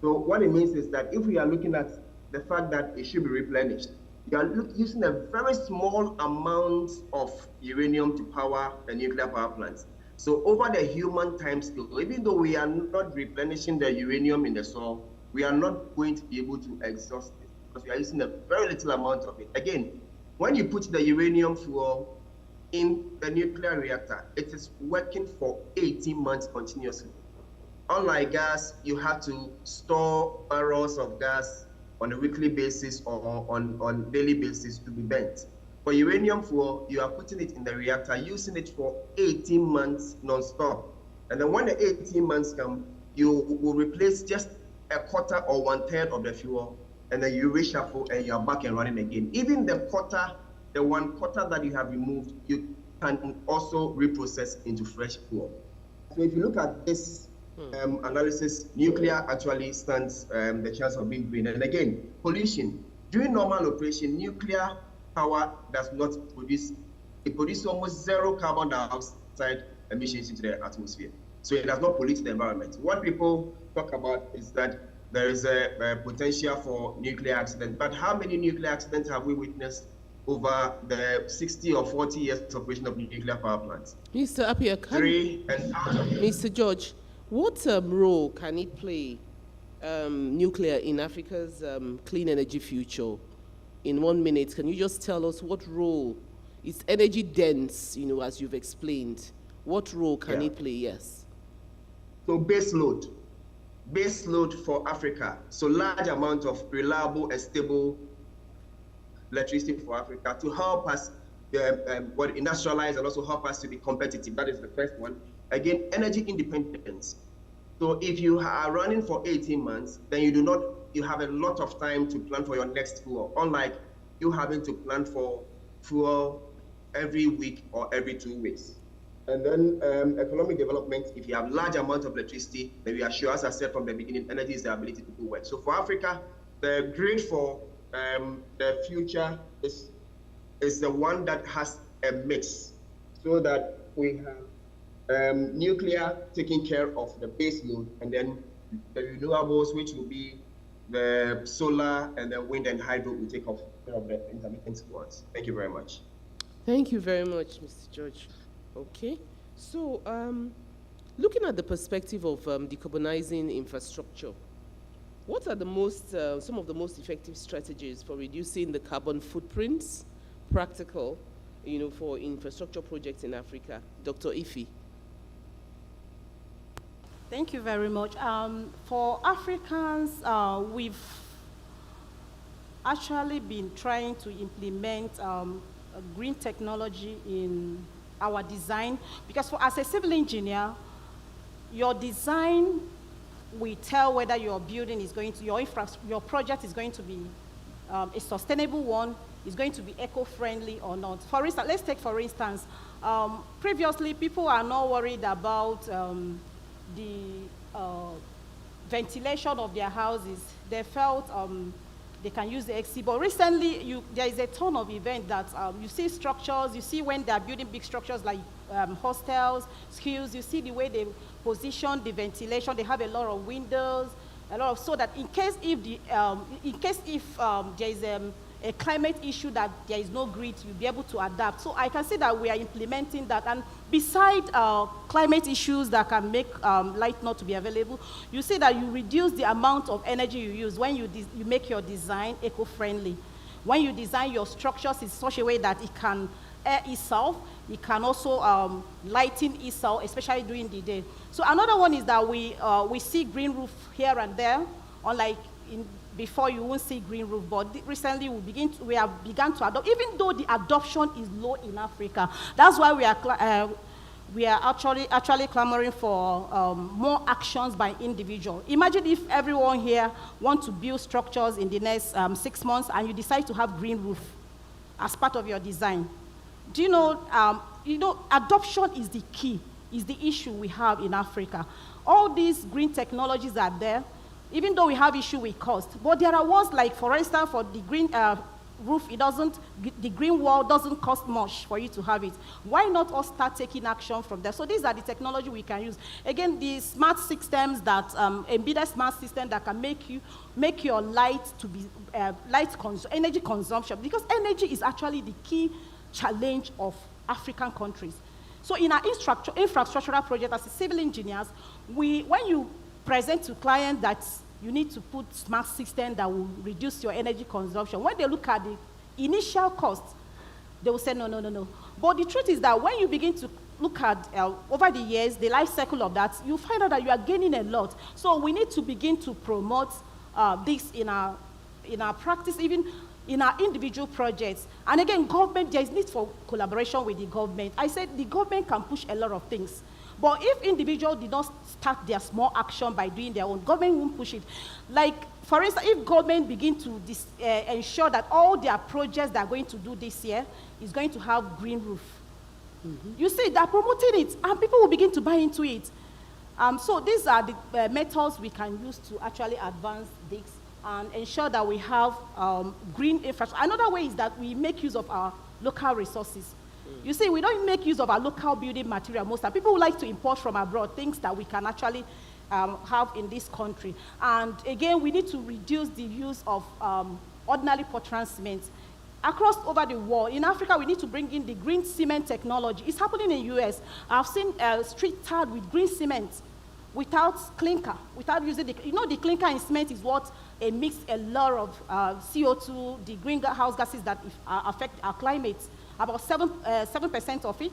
So what it means is that if we are looking at the fact that it should be replenished, you are using a very small amount of uranium to power a nuclear power plant. So over the human time scale, even though we are not replenishing the uranium in the soil, we are not going to be able to exhaust it because we are using a very little amount of it. Again, when you put the uranium fuel in the nuclear reactor, it is working for 18 months continuously. Unlike gas, you have to store barrels of gas on a weekly basis or on daily basis to be burnt. For uranium fuel, you are putting it in the reactor, using it for 18 months non-stop. And then when the 18 months come, you will replace just a quarter or 1/3 of the fuel, and then you reshuffle and you're back and running again. Even the 1/4 that you have removed, you can also reprocess into fresh fuel. So if you look at this analysis, nuclear actually stands the chance of being green. And again, pollution. During normal operation, nuclear power does not produce, it produces almost zero carbon dioxide emissions into the atmosphere. So it does not pollute the environment. What people talk about is that there is a potential for nuclear accident. But how many nuclear accidents have we witnessed over the 60 or 40 years of operation of nuclear power plants? Mr. Appiah, Mr. George, what role can it play, nuclear, in Africa's clean energy future? In 1 minute, can you just tell us what role? It's energy dense, you know, as you've explained. What role can it play? Yes. So base load for Africa. So large amount of reliable and stable electricity for Africa to help us industrialize and also help us to be competitive. That is the first one. Again, energy independence. So if you are running for 18 months, then you have a lot of time to plan for your next fuel, unlike you having to plan for fuel every week or every 2 weeks. And then economic development, if you have large amounts of electricity, then we are sure, as I said from the beginning, energy is the ability to do work. So for Africa, the grid for the future is the one that has a mix, so that we have nuclear taking care of the base load, and then the renewables, which will be the solar and the wind and hydro, will take care of the intermittent ones. Thank you very much. Thank you very much, Mr. George. Okay, so looking at the perspective of decarbonizing infrastructure, what are the some of the most effective strategies for reducing the carbon footprints, practical, you know, for infrastructure projects in Africa? Dr. Ife. Thank you very much. For Africans, we've actually been trying to implement green technology in our design, because as a civil engineer, your design will tell whether your building is going to, your project is going to be a sustainable one, is going to be eco-friendly or not. For instance, let's take for instance, previously people are not worried about the ventilation of their houses. They felt they can use the XC, but recently there is a ton of events that you see structures, you see when they're building big structures like hostels, schools, you see the way they position the ventilation. They have a lot of windows, so that in case if there is a climate issue that there is no grid, you'll be able to adapt. So I can see that we are implementing that. And beside climate issues that can make light not to be available, you see that you reduce the amount of energy you use when you make your design eco-friendly. When you design your structures in such a way that it can air itself, it can also lighten itself, especially during the day. So another one is that we see green roof here and there, unlike before you won't see green roof, but recently we have begun to adopt, even though the adoption is low in Africa. That's why we are actually clamoring for more actions by individuals. Imagine if everyone here wants to build structures in the next 6 months and you decide to have green roof as part of your design. Do you know, adoption is the key, is the issue we have in Africa. All these green technologies are there, even though we have issue with cost. But there are ones like, for instance, for the green roof, the green wall doesn't cost much for you to have it. Why not us start taking action from there? So these are the technology we can use. Again, the smart systems that, embedded smart system that can make your light to be, energy consumption, because energy is actually the key challenge of African countries. So in our infrastructural project as a civil engineers, when you present to clients that you need to put smart system that will reduce your energy consumption, when they look at the initial cost, they will say, no. But the truth is that when you begin to look at, over the years, the life cycle of that, you find out that you are gaining a lot. So we need to begin to promote this in our practice, even in our individual projects. And again, government, there is need for collaboration with the government. I said the government can push a lot of things. But if individuals did not start their small action by doing their own, government won't push it. Like, for instance, if government begin to ensure that all their projects they are going to do this year is going to have green roof, you see, they're promoting it, and people will begin to buy into it. So these are the methods we can use to actually advance this and ensure that we have green infrastructure. Another way is that we make use of our local resources. You see, we don't make use of our local building material most time. People would like to import from abroad things that we can actually have in this country. And again, we need to reduce the use of ordinary Portland cement. Across over the world, in Africa, we need to bring in the green cement technology. It's happening in the US. I've seen street tarred with green cement without clinker, without using the clinker in cement is what emits a lot of CO2, the greenhouse gases that affect our climate. About 7% of it.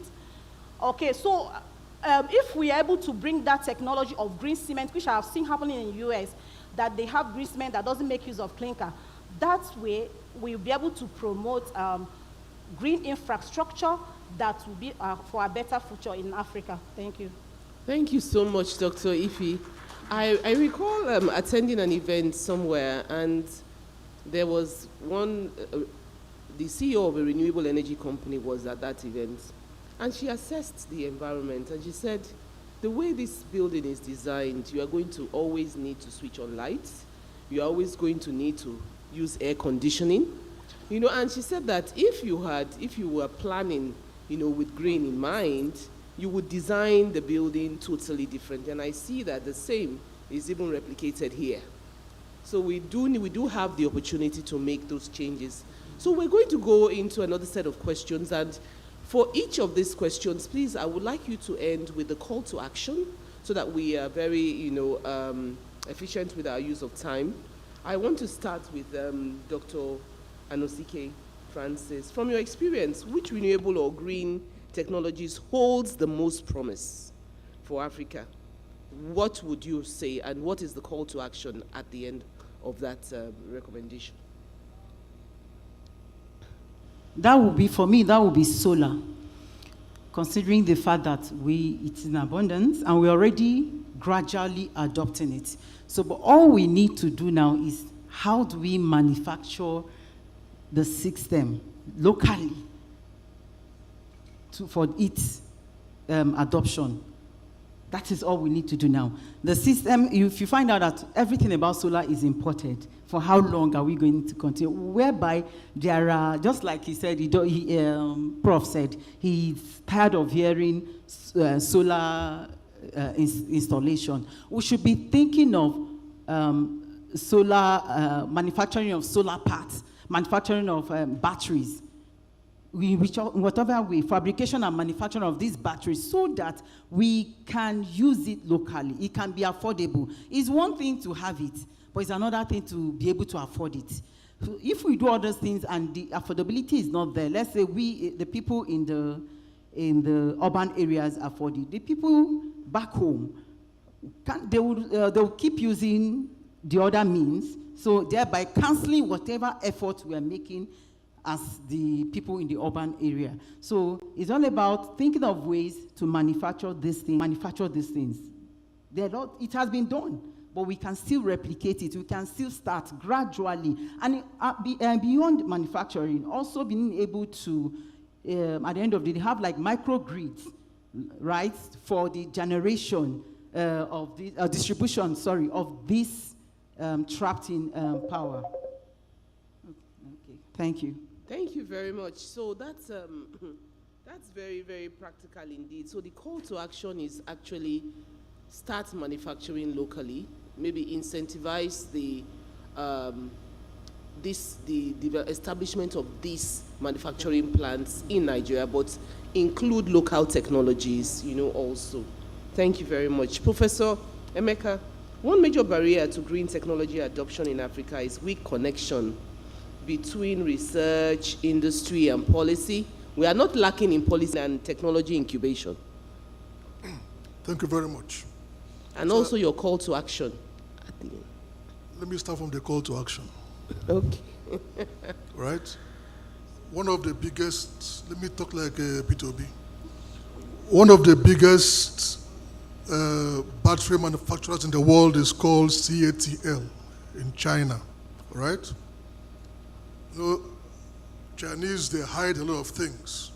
Okay, so if we are able to bring that technology of green cement, which I have seen happening in the US, that they have green cement that doesn't make use of clinker, that way we'll be able to promote green infrastructure that will be for a better future in Africa. Thank you. Thank you so much, Dr. Ife. I recall attending an event somewhere, and there was one, the CEO of a renewable energy company was at that event, and she assessed the environment, and she said, the way this building is designed, you are going to always need to switch on lights, you're always going to need to use air conditioning, and she said that if you were planning, with green in mind, you would design the building totally different, and I see that the same is even replicated here. So we do have the opportunity to make those changes. So we're going to go into another set of questions, and for each of these questions, please, I would like you to end with the call to action so that we are very, efficient with our use of time. I want to start with Dr. Anosike Francis. From your experience, which renewable or green technologies holds the most promise for Africa? What would you say, and what is the call to action at the end of that recommendation? That would be, for me, that would be solar, considering the fact that it's in abundance and we're already gradually adopting it. So, but all we need to do now is how do we manufacture the system locally for its adoption. That is all we need to do now. The system, if you find out that everything about solar is imported, for how long are we going to continue? Whereby there are, just like he said, Prof said, he's tired of hearing solar installation. We should be thinking of manufacturing of solar parts, manufacturing of batteries, whatever way, fabrication and manufacturing of these batteries, so that we can use it locally. It can be affordable. It's one thing to have it, but it's another thing to be able to afford it. So if we do other things and the affordability is not there, let's say the people in the urban areas afford it. The people back home, they will keep using the other means, so thereby canceling whatever effort we are making as the people in the urban area. So it's all about thinking of ways to manufacture these things. It has been done, but we can still replicate it. We can still start gradually. And beyond manufacturing, also being able to, at the end of the day, have like microgrids, right, for the generation of the distribution, of this trapped in power. Okay. Okay, thank you. Thank you very much. So that's that's very, very practical indeed. So the call to action is actually start manufacturing locally, maybe incentivize the establishment of these manufacturing plants in Nigeria, but include local technologies, also. Thank you very much. Professor Emeka, one major barrier to green technology adoption in Africa is weak connection between research, industry, and policy. We are not lacking in policy and technology incubation. Thank you very much. And also your call to action. Let me start from the call to action. Okay. Right? One of the biggest, let me talk like P2B. One of the biggest battery manufacturers in the world is called CATL in China, right? Chinese, they hide a lot of things.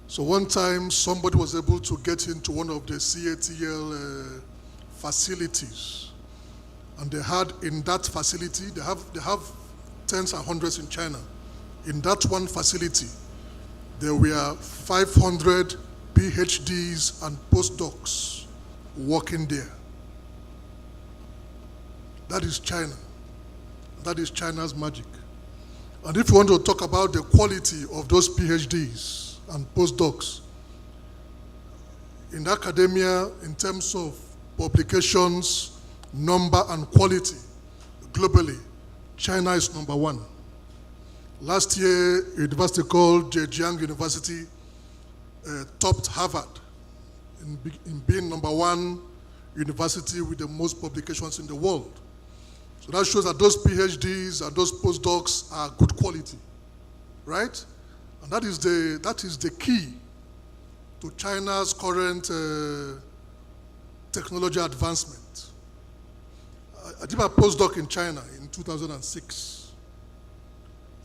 So one time, somebody was able to get into one of the CATL facilities, and they had in that facility, they have tens and hundreds in China. In that one facility, there were 500 PhDs and postdocs working there. That is China. That is China's magic. And if you want to talk about the quality of those PhDs and postdocs in academia, in terms of publications, number, and quality, globally, China is number one. Last year, a university called Zhejiang University topped Harvard in being number one university with the most publications in the world. So that shows that those PhDs and those postdocs are good quality, right? And that is the key to China's current technology advancement. I did my postdoc in China in 2006.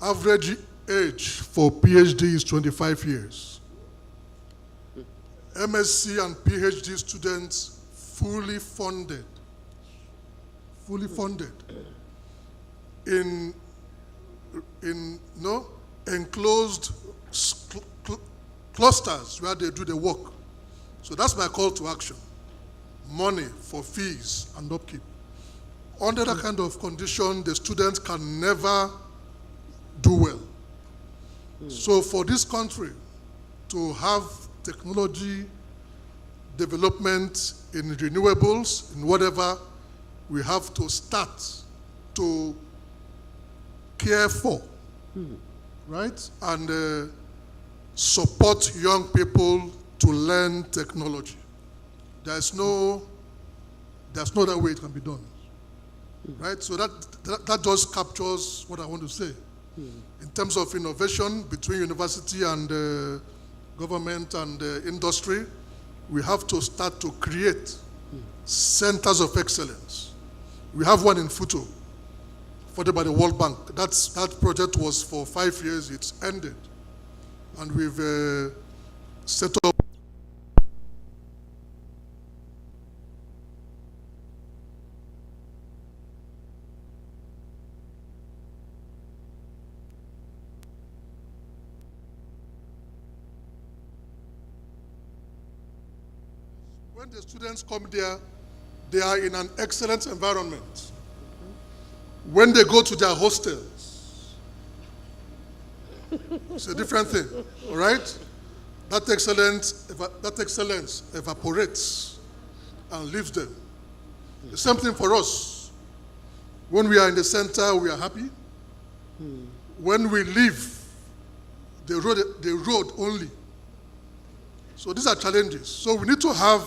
Average age for PhD is 25 years. MSc and PhD students fully funded in enclosed clusters where they do the work. So that's my call to action. Money for fees and upkeep. Under that kind of condition, the students can never do well. So for this country to have technology development in renewables, in whatever, we have to start to care for, right? And support young people to learn technology. There's no other way it can be done, right? So that just captures what I want to say. In terms of innovation between university and government and industry, we have to start to create centers of excellence. We have one in Futo, funded by the World Bank. That project was for 5 years, it's ended. And we've set up when the students come there, they are in an excellent environment. When they go to their hostels, it's a different thing, all right? That excellence evaporates and leaves them. The same thing for us. When we are in the center, we are happy. When we leave, the road only. So these are challenges. So we need to have,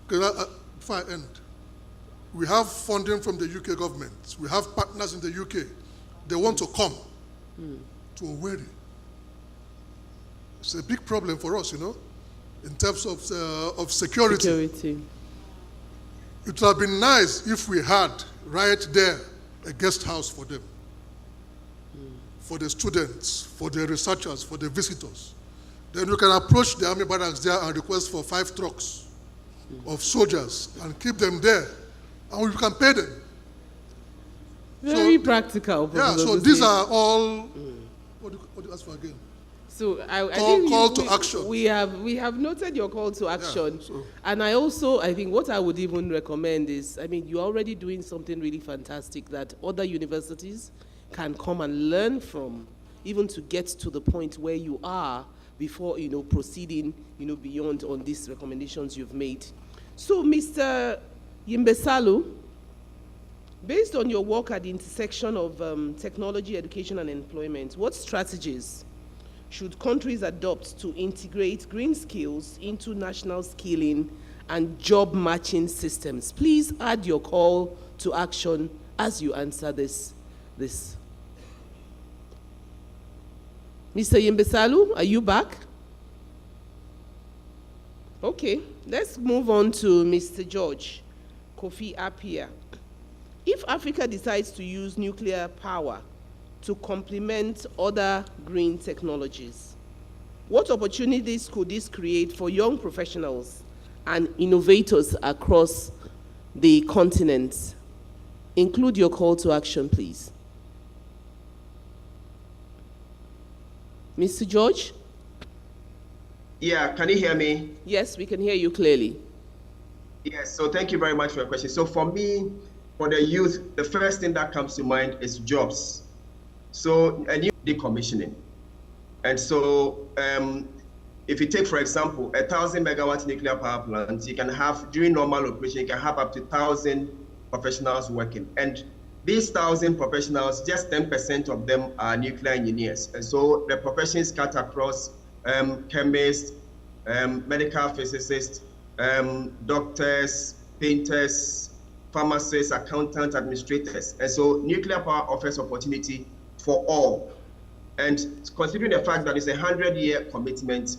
before I end, we have funding from the UK government. We have partners in the UK. They want to come to Owerri. It's a big problem for us, in terms of security. It would have been nice if we had right there a guest house for them, for the students, for the researchers, for the visitors. Then we can approach the army barracks there and request for 5 trucks of soldiers and keep them there, and we can pay them. Very practical. Yeah, so these are all, what do you ask for again? So I Call think to action. We have noted your call to action, so- and I think what I would even recommend is, you're already doing something really fantastic that other universities can come and learn from, even to get to the point where you are before proceeding beyond on these recommendations you've made. So, Mr. Yimbesalu, based on your work at the intersection of technology, education, and employment, what strategies should countries adopt to integrate green skills into national skilling and job matching systems? Please add your call to action as you answer this. Mr. Yimbesalu, are you back? Okay, let's move on to Mr. George Kofi Appiah. If Africa decides to use nuclear power to complement other green technologies, what opportunities could this create for young professionals and innovators across the continent? Include your call to action, please. Mr. George? Yeah, can you hear me? Yes, we can hear you clearly. Yes, so thank you very much for your question. So for me, for the youth, the first thing that comes to mind is jobs. So, and decommissioning. And so, if you take, for example, 1,000 megawatt nuclear power plant, you can have, during normal operation, you can have up to 1,000 professionals working. And these 1,000 professionals, just 10% of them are nuclear engineers. And so the professions cut across chemists, medical physicists, doctors, painters, pharmacists, accountants, administrators. And so nuclear power offers opportunity for all. And considering the fact that it's a 100-year commitment,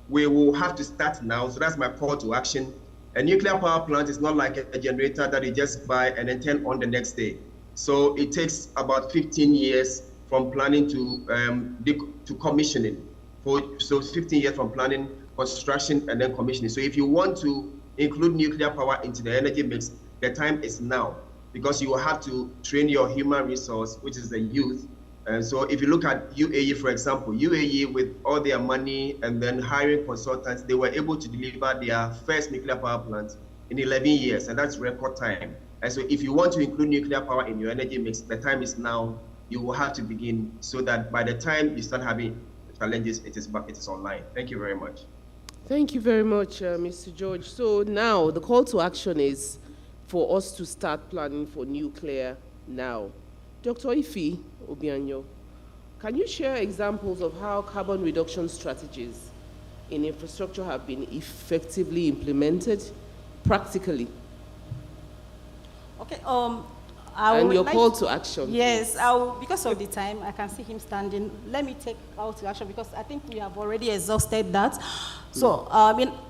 we will have to start now. So that's my call to action. A nuclear power plant is not like a generator that you just buy and then turn on the next day. So it takes about 15 years from planning to commissioning. So 15 years from planning, construction, and then commissioning. So if you want to include nuclear power into the energy mix, the time is now, because you will have to train your human resource, which is the youth. And so if you look at UAE, for example, UAE with all their money and then hiring consultants, they were able to deliver their first nuclear power plant in 11 years, and that's record time. And so if you want to include nuclear power in your energy mix, the time is now. You will have to begin so that by the time you start having challenges, it is online. Thank you very much. Thank you very much, Mr. George. So now the call to action is for us to start planning for nuclear now. Dr. Ife Obianyo, can you share examples of how carbon reduction strategies in infrastructure have been effectively implemented practically? Okay. And your call to action. Yes, because of the time, I can see him standing. Let me take call to action because I think we have already exhausted that. So,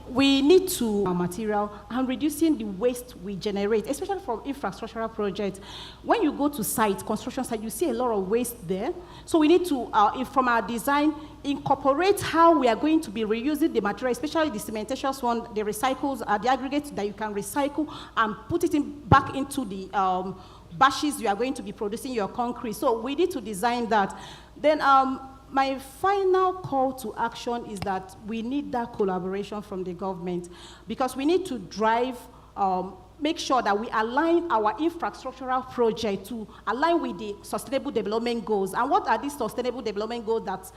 we need to material and reducing the waste we generate, especially from infrastructural projects. When you go to construction site, you see a lot of waste there. So we need to, from our design, incorporate how we are going to be reusing the material, especially the cementitious one, the recycles, the aggregates that you can recycle and put it back into the bashes you are going to be producing your concrete. So we need to design that. Then my final call to action is that we need that collaboration from the government, because we need to drive, make sure that we align our infrastructural project to align with the Sustainable Development Goals. And what are these Sustainable Development Goals that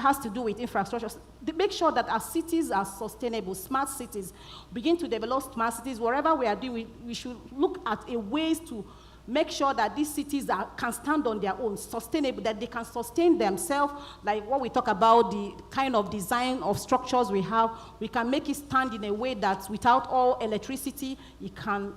has to do with infrastructure? Make sure that our cities are sustainable, smart cities. Begin to develop smart cities. Wherever we are doing, we should look at a ways to make sure that these cities can stand on their own, sustainable, that they can sustain themselves, like what we talk about, the kind of design of structures we have. We can make it stand in a way that without all electricity, you can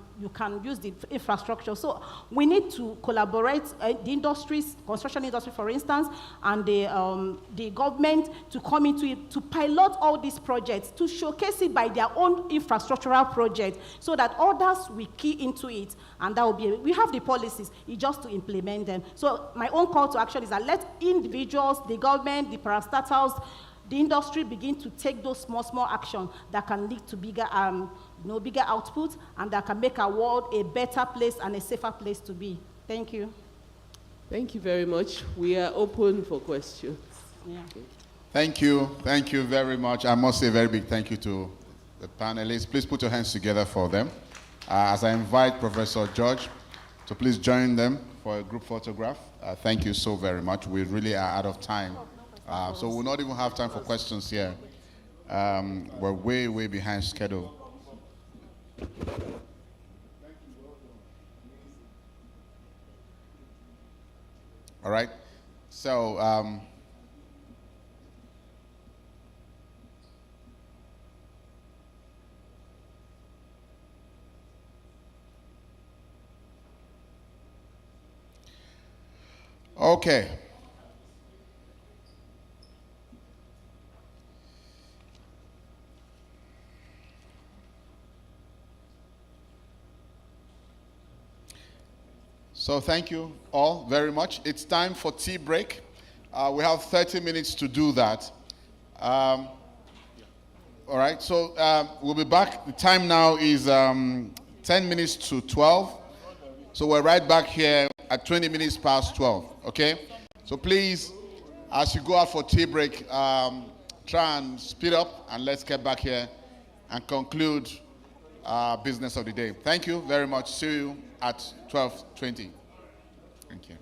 use the infrastructure. So we need to collaborate, the industries, construction industry, for instance, and the government to come into it, to pilot all these projects, to showcase it by their own infrastructural projects, so that others will key into it, and that will be, we have the policies, it's just to implement them. So my own call to action is that let individuals, the government, the parastatals, the industry begin to take those small actions that can lead to bigger output, and that can make our world a better place and a safer place to be. Thank you. Thank you very much. We are open for questions. Yeah. Thank you. Thank you very much. I must say a very big thank you to the panelists. Please put your hands together for them. As I invite Professor George to please join them for a group photograph. Thank you so very much. We really are out of time. So we'll not even have time for questions here. We're way, way behind schedule. All right. So, okay. So thank you all very much. It's time for tea break. We have 30 minutes to do that. All right, so we'll be back. The time now is 10 minutes to 12. So we're right back here at 20 minutes past 12, okay? So please, as you go out for tea break, try and speed up and let's get back here and conclude business of the day. Thank you very much. See you at 12:20. Thank you.